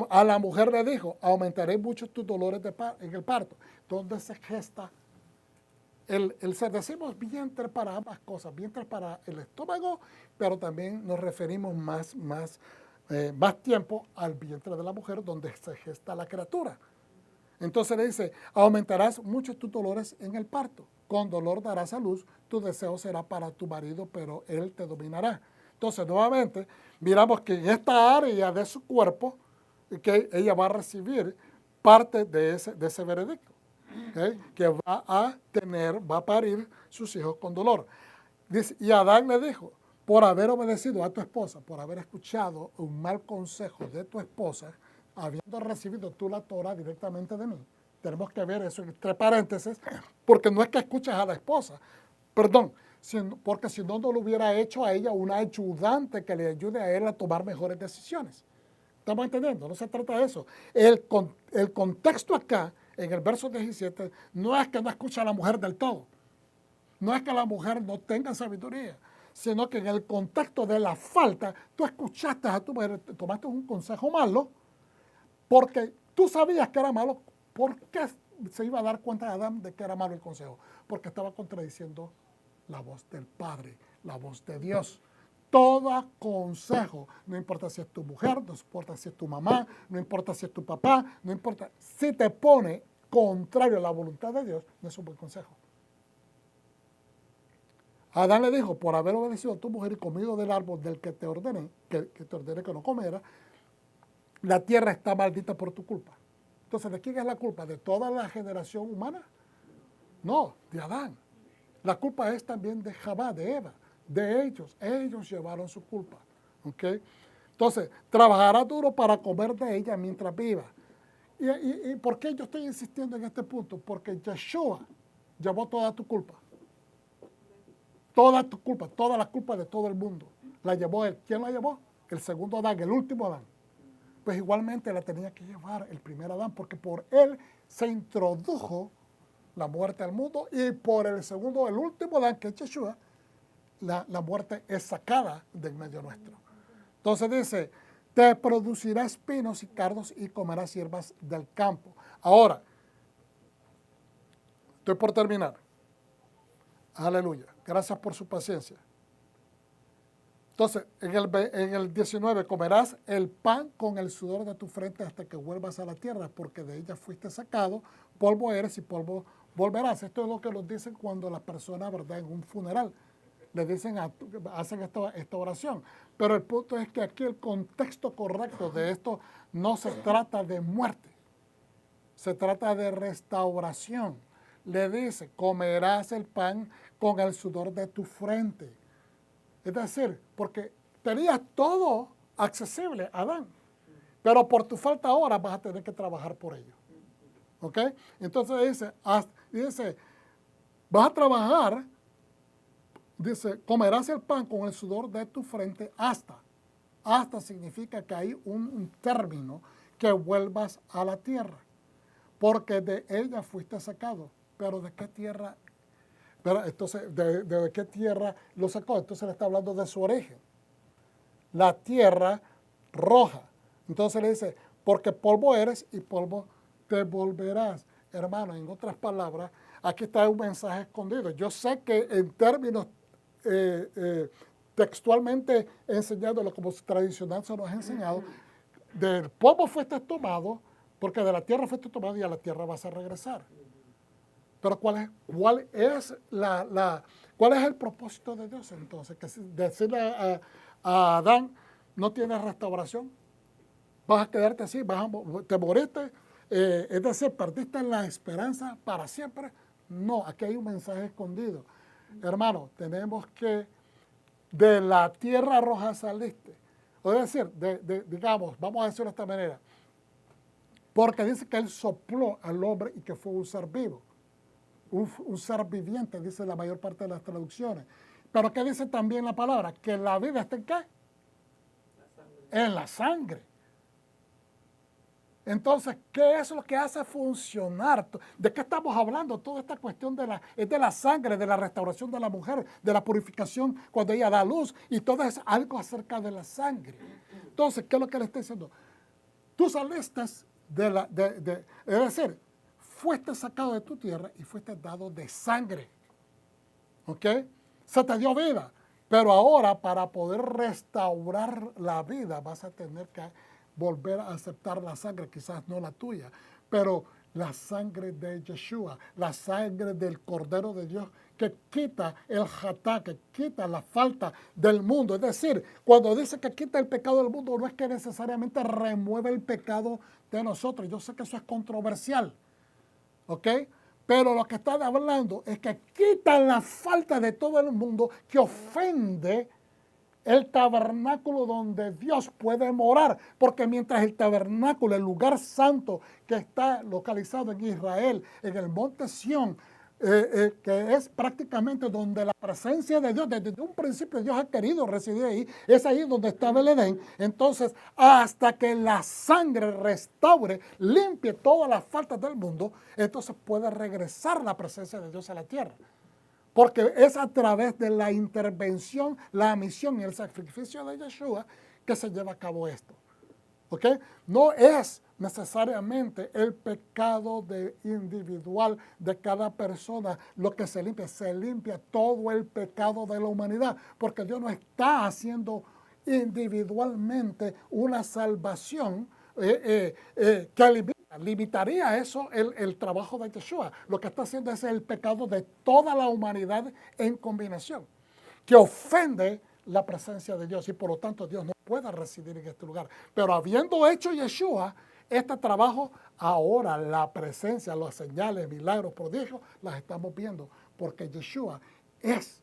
A la mujer le dijo, aumentaré mucho tus dolores en el parto. ¿Dónde se gesta el ser? Decimos vientre para ambas cosas, vientre para el estómago, pero también nos referimos más tiempo al vientre de la mujer donde se gesta la criatura. Entonces le dice, aumentarás mucho tus dolores en el parto, con dolor darás a luz, tu deseo será para tu marido, pero él te dominará. Entonces nuevamente miramos que en esta área de su cuerpo, que ella va a recibir parte de ese veredicto, ¿okay? Que va a parir sus hijos con dolor. Dice, y Adán le dijo, por haber obedecido a tu esposa, por haber escuchado un mal consejo de tu esposa, habiendo recibido tú la Torah directamente de mí. Tenemos que ver eso entre paréntesis, porque no es que escuches a la esposa, perdón, porque si no, no lo hubiera hecho a ella una ayudante que le ayude a él a tomar mejores decisiones. ¿Estamos entendiendo? No se trata de eso. El contexto acá, en el verso 17, no es que no escuche a la mujer del todo. No es que la mujer no tenga sabiduría, sino que en el contexto de la falta, tú escuchaste a tu mujer, tomaste un consejo malo, porque tú sabías que era malo. ¿Por qué se iba a dar cuenta de Adán de que era malo el consejo? Porque estaba contradiciendo la voz del Padre, la voz de Dios. Todo consejo, no importa si es tu mujer, no importa si es tu mamá, no importa si es tu papá, no importa, si te pone contrario a la voluntad de Dios, no es un buen consejo. Adán le dijo, por haber obedecido a tu mujer y comido del árbol del que te ordené, que no comieras, la tierra está maldita por tu culpa. Entonces, ¿de quién es la culpa? ¿De toda la generación humana? No, de Adán. La culpa es también de Jabá, de Eva, de ellos. Ellos llevaron su culpa. ¿Okay? Entonces, trabajará duro para comer de ella mientras viva. ¿Y por qué yo estoy insistiendo en este punto? Porque Yeshua llevó toda tu culpa. Toda tu culpa, toda la culpa de todo el mundo. La llevó él. ¿Quién la llevó? El segundo Adán, el último Adán. Pues igualmente la tenía que llevar el primer Adán, porque por él se introdujo la muerte al mundo, y por el segundo, el último Adán, que es Yeshua, la muerte es sacada del medio nuestro. Entonces dice, te producirás pinos y cardos y comerás hierbas del campo. Ahora, estoy por terminar. Aleluya. Gracias por su paciencia. Entonces, en el 19, comerás el pan con el sudor de tu frente hasta que vuelvas a la tierra, porque de ella fuiste sacado, polvo eres y polvo volverás. Esto es lo que nos dicen cuando las personas, ¿verdad?, en un funeral, le dicen, hacen esta oración. Pero el punto es que aquí el contexto correcto de esto no se trata de muerte, se trata de restauración. Le dice, comerás el pan con el sudor de tu frente. Es decir, porque tenías todo accesible, Adán, pero por tu falta ahora vas a tener que trabajar por ello. ¿Ok? Entonces dice, vas a trabajar, dice, comerás el pan con el sudor de tu frente hasta. Hasta significa que hay un término que vuelvas a la tierra, porque de ella fuiste sacado. Pero ¿de qué tierra? Pero entonces, ¿de qué tierra lo sacó? Entonces le está hablando de su origen. La tierra roja. Entonces le dice, porque polvo eres y polvo te volverás. Hermano, en otras palabras, aquí está un mensaje escondido. Yo sé que en términos textualmente enseñándolo como tradicional se nos ha enseñado, del polvo fuiste tomado, porque de la tierra fuiste tomado y a la tierra vas a regresar. Pero ¿cuál es el propósito de Dios entonces? Que decirle a Adán, no tienes restauración, vas a quedarte así, te moriste, es decir, perdiste la esperanza para siempre. No, aquí hay un mensaje escondido. Hermano, tenemos que de la tierra roja saliste. O es decir, digamos, vamos a decirlo de esta manera, porque dice que él sopló al hombre y que fue un ser vivo, un ser viviente, dice la mayor parte de las traducciones. Pero ¿qué dice también la palabra? Que la vida está en ¿qué? En la sangre. Entonces, ¿qué es lo que hace funcionar? ¿De qué estamos hablando? Toda esta cuestión es de la sangre, de la restauración de la mujer, de la purificación cuando ella da luz, y todo es algo acerca de la sangre. Entonces, ¿qué es lo que le está diciendo? Tú saliste es decir, fuiste sacado de tu tierra y fuiste dado de sangre. ¿Ok? Se te dio vida, pero ahora para poder restaurar la vida vas a tener que volver a aceptar la sangre, quizás no la tuya, pero la sangre de Yeshua, la sangre del Cordero de Dios que quita el jatá, que quita la falta del mundo. Es decir, cuando dice que quita el pecado del mundo, no es que necesariamente remueve el pecado de nosotros. Yo sé que eso es controversial, ¿ok? Pero lo que está hablando es que quita la falta de todo el mundo que ofende el tabernáculo donde Dios puede morar, porque mientras el tabernáculo, el lugar santo que está localizado en Israel, en el monte Sión, que es prácticamente donde la presencia de Dios, desde un principio Dios ha querido residir ahí, es ahí donde estaba el Edén. Entonces, hasta que la sangre restaure, limpie todas las faltas del mundo, entonces puede regresar la presencia de Dios a la tierra. Porque es a través de la intervención, la misión y el sacrificio de Yeshua que se lleva a cabo esto. ¿Ok? No es necesariamente el pecado individual de cada persona lo que se limpia todo el pecado de la humanidad, porque Dios no está haciendo individualmente una salvación que limitaría eso el trabajo de Yeshua. Lo que está haciendo es el pecado de toda la humanidad en combinación, que ofende la presencia de Dios y por lo tanto Dios no puede residir en este lugar. Pero habiendo hecho Yeshua este trabajo, ahora la presencia, las señales, milagros, prodigios, las estamos viendo porque Yeshua es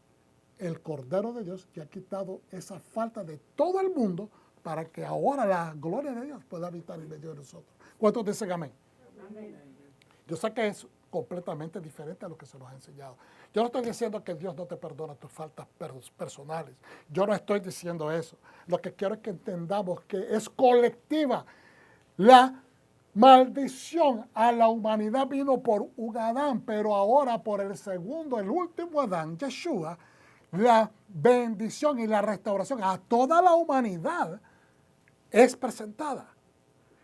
el Cordero de Dios que ha quitado esa falta de todo el mundo para que ahora la gloria de Dios pueda habitar en medio de nosotros. ¿Cuántos dicen amén? Amén. Yo sé que es completamente diferente a lo que se nos ha enseñado. Yo no estoy diciendo que Dios no te perdona tus faltas personales. Yo no estoy diciendo eso. Lo que quiero es que entendamos que es colectiva. La maldición a la humanidad vino por un Adán, pero ahora por el segundo, el último Adán, Yeshua, la bendición y la restauración a toda la humanidad es presentada.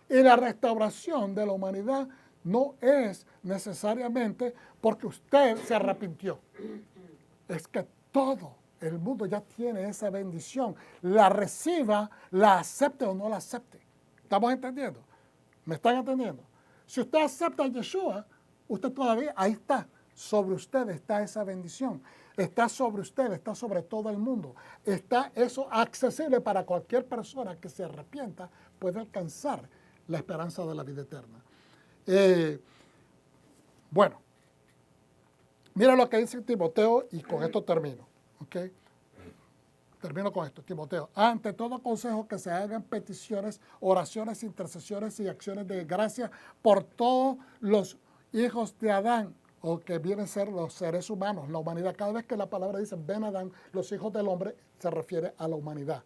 Y la restauración de la humanidad no es necesariamente porque usted se arrepintió. Es que todo el mundo ya tiene esa bendición. La reciba, la acepte o no la acepte. ¿Estamos entendiendo? ¿Me están entendiendo? Si usted acepta a Yeshua, usted todavía, ahí está. Sobre usted está esa bendición. Está sobre usted, está sobre todo el mundo. Está eso accesible para cualquier persona que se arrepienta, puede alcanzar la esperanza de la vida eterna. Bueno, mira lo que dice Timoteo y con esto termino. ¿Okay? Termino con esto, Timoteo. Ante todo consejo que se hagan peticiones, oraciones, intercesiones y acciones de gracia por todos los hijos de Adán, o que vienen a ser los seres humanos, la humanidad. Cada vez que la palabra dice Ben Adán, los hijos del hombre, se refiere a la humanidad,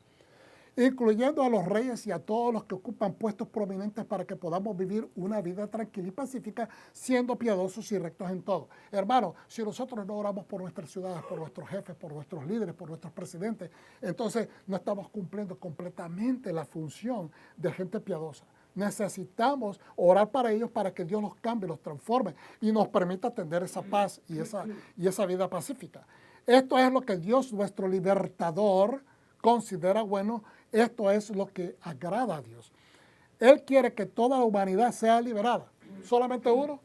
incluyendo a los reyes y a todos los que ocupan puestos prominentes para que podamos vivir una vida tranquila y pacífica, siendo piadosos y rectos en todo. Hermano, si nosotros no oramos por nuestras ciudades, por nuestros jefes, por nuestros líderes, por nuestros presidentes, entonces no estamos cumpliendo completamente la función de gente piadosa. Necesitamos orar para ellos para que Dios los cambie, los transforme y nos permita tener esa paz y esa vida pacífica. Esto es lo que Dios, nuestro libertador, considera bueno. Esto es lo que agrada a Dios. Él quiere que toda la humanidad sea liberada. Solamente uno.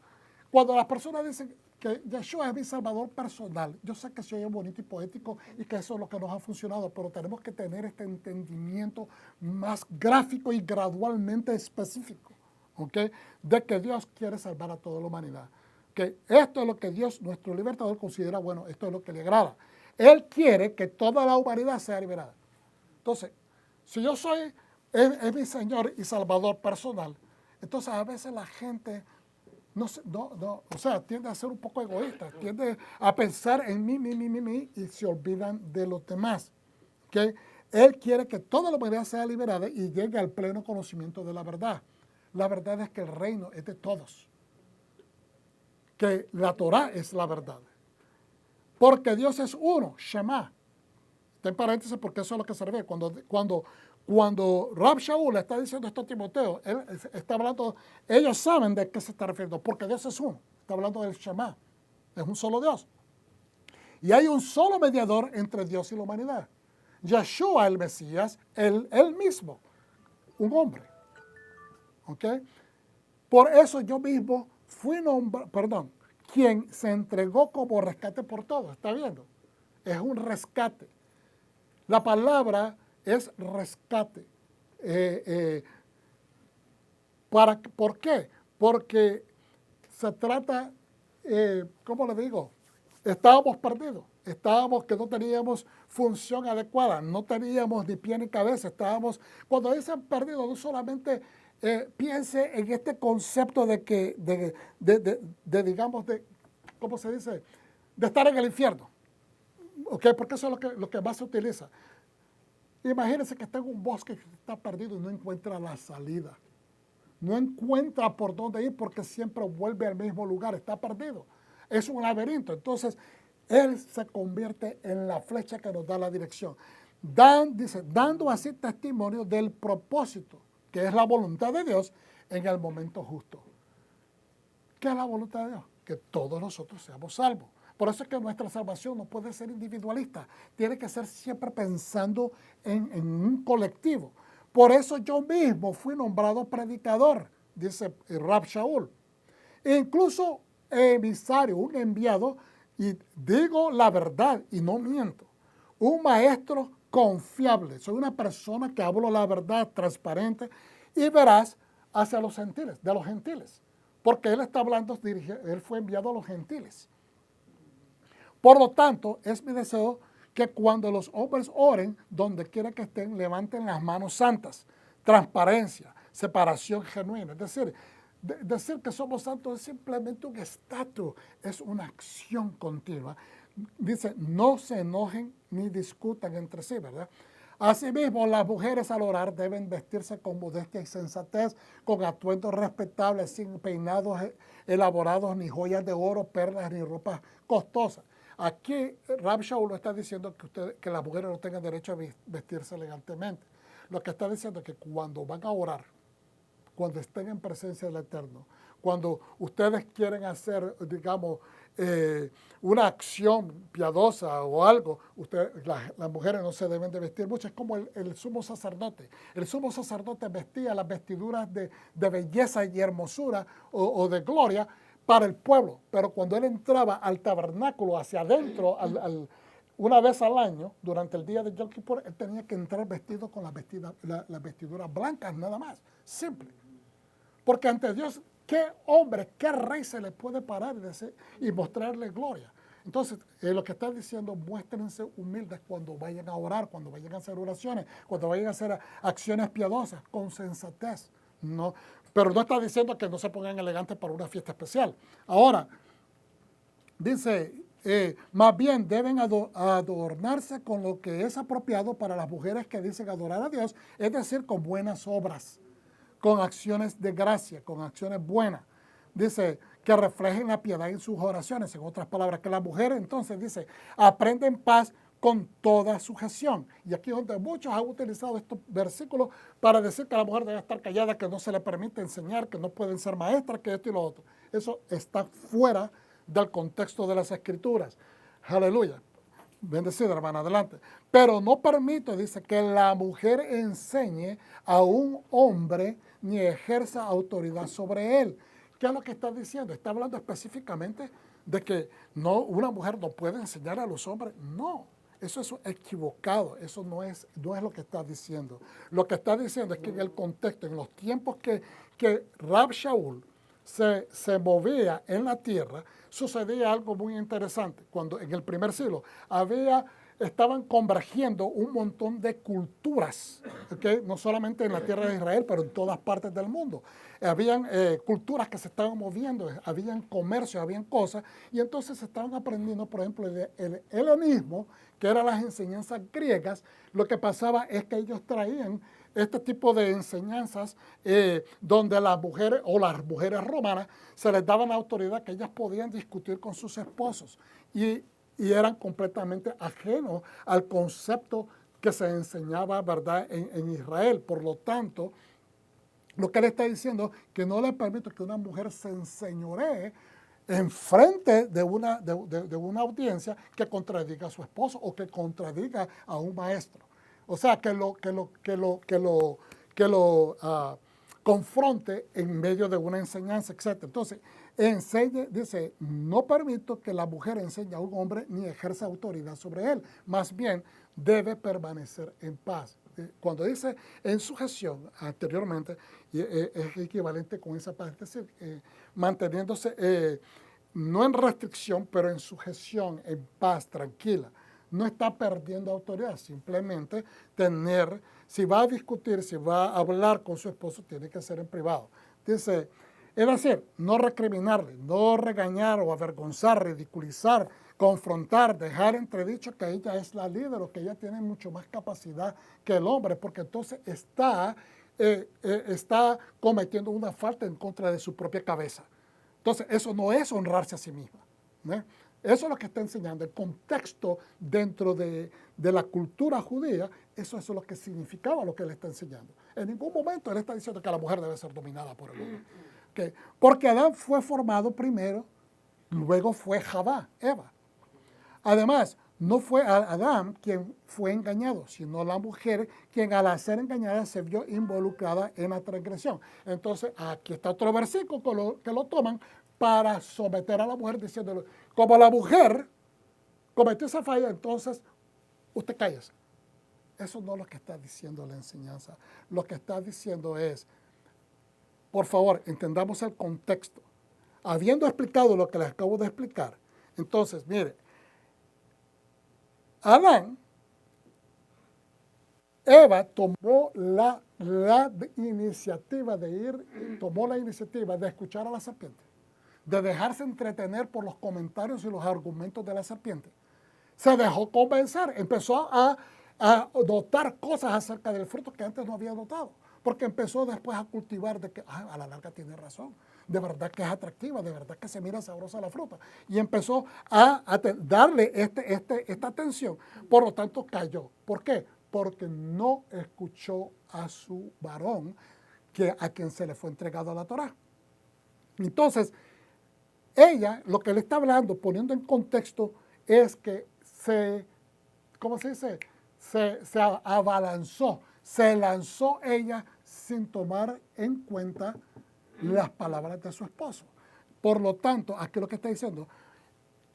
Cuando las personas dicen, que Yeshua es mi salvador personal. Yo sé que soy bonito y poético y que eso es lo que nos ha funcionado, pero tenemos que tener este entendimiento más gráfico y gradualmente específico, ¿ok? De que Dios quiere salvar a toda la humanidad. Que esto es lo que Dios, nuestro libertador, considera bueno, esto es lo que le agrada. Él quiere que toda la humanidad sea liberada. Entonces, si yo soy, es mi Señor y Salvador personal, entonces a veces la gente tiende a ser un poco egoísta, tiende a pensar en mí, y se olvidan de los demás. ¿Okay? Él quiere que toda la humanidad sea liberada y llegue al pleno conocimiento de la verdad. La verdad es que el reino es de todos. Que la Torah es la verdad. Porque Dios es uno, Shema. Está en paréntesis porque eso es lo que se refiere. Cuando Rab Shaul está diciendo esto a Timoteo, él está hablando, ellos saben de qué se está refiriendo, porque Dios es uno. Está hablando del Shema. Es un solo Dios. Y hay un solo mediador entre Dios y la humanidad. Yeshua, el Mesías, él mismo, un hombre. ¿Ok? Por eso yo mismo fui nombrado, quien se entregó como rescate por todos. ¿Está viendo? Es un rescate. La palabra es rescate. ¿Por qué? Porque se trata, ¿cómo le digo? Estábamos perdidos, estábamos que no teníamos función adecuada, no teníamos ni pie ni cabeza, cuando dicen perdidos, no solamente piense en este concepto de que, digamos, ¿cómo se dice? De estar en el infierno, ¿ok? Porque eso es lo que más se utiliza. Imagínense que está en un bosque que está perdido y no encuentra la salida. No encuentra por dónde ir porque siempre vuelve al mismo lugar, está perdido. Es un laberinto. Entonces, él se convierte en la flecha que nos da la dirección. Dando así testimonio del propósito, que es la voluntad de Dios en el momento justo. ¿Qué es la voluntad de Dios? Que todos nosotros seamos salvos. Por eso es que nuestra salvación no puede ser individualista. Tiene que ser siempre pensando en un colectivo. Por eso yo mismo fui nombrado predicador, dice Rab Shaul. E incluso emisario, un enviado, y digo la verdad y no miento. Un maestro confiable. Soy una persona que hablo la verdad transparente y veraz hacia los gentiles, de los gentiles. Porque él está hablando, él fue enviado a los gentiles. Por lo tanto, es mi deseo que cuando los hombres oren, donde quiera que estén, levanten las manos santas, transparencia, separación genuina. Es decir, decir que somos santos es simplemente un estatus, es una acción continua. Dice, no se enojen ni discutan entre sí, ¿verdad? Asimismo, las mujeres al orar deben vestirse con modestia y sensatez, con atuendos respetables, sin peinados elaborados, ni joyas de oro, perlas, ni ropas costosas. Aquí Rab Shaul no está diciendo que las mujeres no tengan derecho a vestirse elegantemente. Lo que está diciendo es que cuando van a orar, cuando estén en presencia del Eterno, cuando ustedes quieren hacer, digamos, una acción piadosa o algo, las mujeres no se deben de vestir mucho. Es como el sumo sacerdote. El sumo sacerdote vestía las vestiduras de belleza y hermosura o de gloria para el pueblo, pero cuando él entraba al tabernáculo hacia adentro, una vez al año, durante el día de Yom Kippur, él tenía que entrar vestido con las vestiduras blancas, nada más, simple. Porque ante Dios, ¿qué hombre, qué rey se le puede parar y mostrarle gloria? Entonces, lo que está diciendo, muéstrense humildes cuando vayan a orar, cuando vayan a hacer oraciones, cuando vayan a hacer acciones piadosas, con sensatez. No, pero no está diciendo que no se pongan elegantes para una fiesta especial. Ahora, dice, más bien deben adornarse con lo que es apropiado para las mujeres que dicen adorar a Dios, es decir, con buenas obras, con acciones de gracia, con acciones buenas. Dice, que reflejen la piedad en sus oraciones. En otras palabras, que las mujeres entonces, dice, aprenden paz con toda sujeción. Y aquí es donde muchos han utilizado estos versículos para decir que la mujer debe estar callada, que no se le permite enseñar, que no pueden ser maestras, que esto y lo otro. Eso está fuera del contexto de las Escrituras. Aleluya. Bendecida, hermana, adelante. Pero no permito, dice, que la mujer enseñe a un hombre ni ejerza autoridad sobre él. ¿Qué es lo que está diciendo? Está hablando específicamente de que no, una mujer no puede enseñar a los hombres. No, eso es equivocado, eso no es lo que está diciendo. Lo que está diciendo es que en el contexto, en los tiempos que Rab Shaul se movía en la tierra, sucedía algo muy interesante. Cuando en el primer siglo estaban convergiendo un montón de culturas, ¿okay? No solamente en la tierra de Israel, pero en todas partes del mundo. Habían culturas que se estaban moviendo, habían comercio, habían cosas, y entonces se estaban aprendiendo, por ejemplo, el helenismo, que eran las enseñanzas griegas. Lo que pasaba es que ellos traían este tipo de enseñanzas donde las mujeres o las mujeres romanas se les daban la autoridad que ellas podían discutir con sus esposos y eran completamente ajenos al concepto que se enseñaba, ¿verdad?, en Israel. Por lo tanto, lo que él está diciendo que no le permite que una mujer se enseñoree enfrente de una audiencia que contradiga a su esposo o que contradiga a un maestro. O sea, que lo confronte en medio de una enseñanza, etc. Entonces, dice, no permito que la mujer enseñe a un hombre ni ejerza autoridad sobre él. Más bien, debe permanecer en paz. Cuando dice en sujeción anteriormente, es equivalente con esa parte, es decir, manteniéndose no en restricción, pero en sujeción, en paz, tranquila. No está perdiendo autoridad, simplemente si va a discutir, si va a hablar con su esposo, tiene que ser en privado. Dice, es decir, no recriminarle, no regañar o avergonzar, ridiculizar, confrontar, dejar entredicho que ella es la líder o que ella tiene mucho más capacidad que el hombre, porque entonces está cometiendo una falta en contra de su propia cabeza. Entonces, eso no es honrarse a sí misma, ¿no? Eso es lo que está enseñando. El contexto dentro de la cultura judía, eso es lo que significaba lo que él está enseñando. En ningún momento él está diciendo que la mujer debe ser dominada por el hombre. ¿Okay? Porque Adán fue formado primero, luego fue Javá, Eva. Además, no fue Adán quien fue engañado, sino la mujer quien al ser engañada se vio involucrada en la transgresión. Entonces, aquí está otro versículo que lo toman para someter a la mujer diciéndole, como la mujer cometió esa falla, entonces usted cállese. Eso no es lo que está diciendo la enseñanza. Lo que está diciendo es, por favor, entendamos el contexto. Habiendo explicado lo que les acabo de explicar, entonces, mire, Adán, Eva tomó la iniciativa de escuchar a la serpiente, de dejarse entretener por los comentarios y los argumentos de la serpiente. Se dejó convencer, empezó a notar cosas acerca del fruto que antes no había notado, porque empezó después a cultivar de que a la larga tiene razón, de verdad que es atractiva, de verdad que se mira sabrosa la fruta, y empezó a darle esta atención, por lo tanto cayó. ¿Por qué? Porque no escuchó a su varón, a quien se le fue entregado la Torá. Entonces, ella, lo que le está hablando, poniendo en contexto, es que ¿cómo se dice? Se abalanzó, se lanzó ella sin tomar en cuenta las palabras de su esposo. Por lo tanto, aquí lo que está diciendo,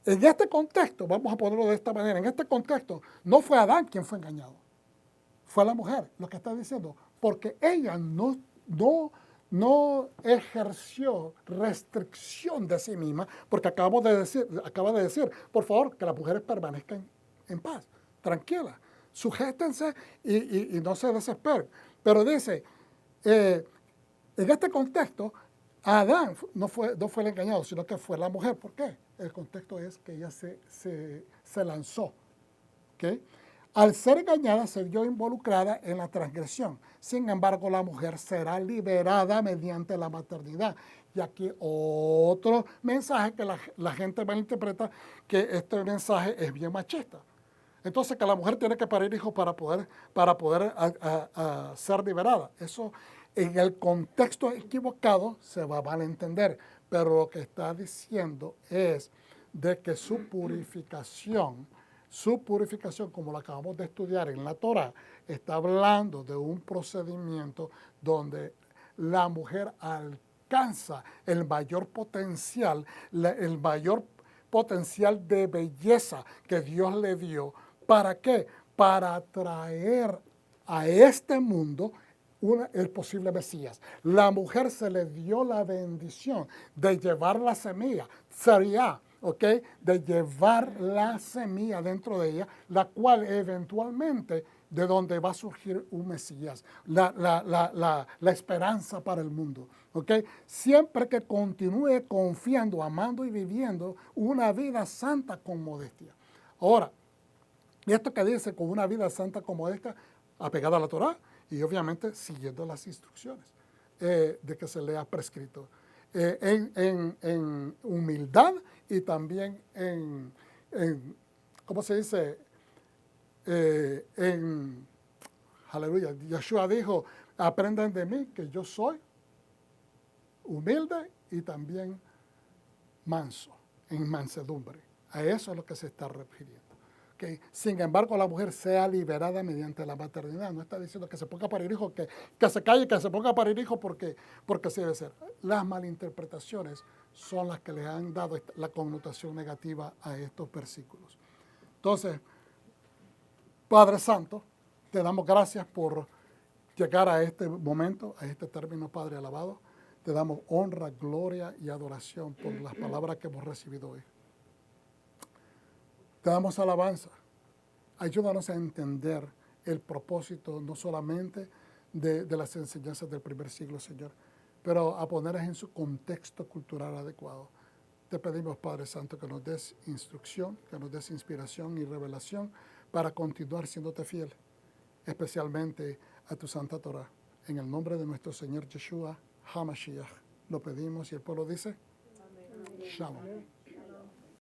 en este contexto, vamos a ponerlo de esta manera, en este contexto, no fue Adán quien fue engañado, fue la mujer, lo que está diciendo, porque ella no ejerció restricción de sí misma, porque acaba de decir, por favor, que las mujeres permanezcan en paz, tranquilas, sujétense y no se desesperen. Pero dice, en este contexto, Adán no fue el engañado, sino que fue la mujer. ¿Por qué? El contexto es que ella se lanzó. ¿Okay? Al ser engañada se vio involucrada en la transgresión. Sin embargo, la mujer será liberada mediante la maternidad. Y aquí otro mensaje que la gente malinterpreta, que este mensaje es bien machista. Entonces, que la mujer tiene que parir hijos para poder ser liberada. Eso en el contexto equivocado se va a malentender. Pero lo que está diciendo es de que su purificación, como lo acabamos de estudiar en la Torá, está hablando de un procedimiento donde la mujer alcanza el mayor potencial, el mayor potencial de belleza que Dios le dio. ¿Para qué? Para traer a este mundo el posible Mesías. La mujer se le dio la bendición de llevar la semilla, sería, ¿ok? De llevar la semilla dentro de ella, la cual eventualmente de donde va a surgir un Mesías, la esperanza para el mundo. ¿Ok? Siempre que continúe confiando, amando y viviendo una vida santa con modestia. Ahora, y esto que dice con una vida santa con modestia, apegada a la Torá y obviamente siguiendo las instrucciones de que se le ha prescrito. En humildad y también ¿cómo se dice? Aleluya, Yeshua dijo, aprendan de mí que yo soy humilde y también manso, en mansedumbre. A eso es lo que se está refiriendo. ¿Okay? Sin embargo, la mujer sea liberada mediante la maternidad. No está diciendo que se ponga a parir hijos, que se calle, que se ponga a parir hijos porque sí debe ser. Las malinterpretaciones son las que le han dado la connotación negativa a estos versículos. Entonces, Padre Santo, te damos gracias por llegar a este momento, a este término, Padre alabado. Te damos honra, gloria y adoración por las palabras que hemos recibido hoy. Te damos alabanza. Ayúdanos a entender el propósito no solamente de las enseñanzas del primer siglo, Señor, pero a ponerlas en su contexto cultural adecuado. Te pedimos, Padre Santo, que nos des instrucción, que nos des inspiración y revelación para continuar siéndote fiel, especialmente a tu Santa Torah. En el nombre de nuestro Señor Yeshua HaMashiach lo pedimos y el pueblo dice, Amén. Shalom.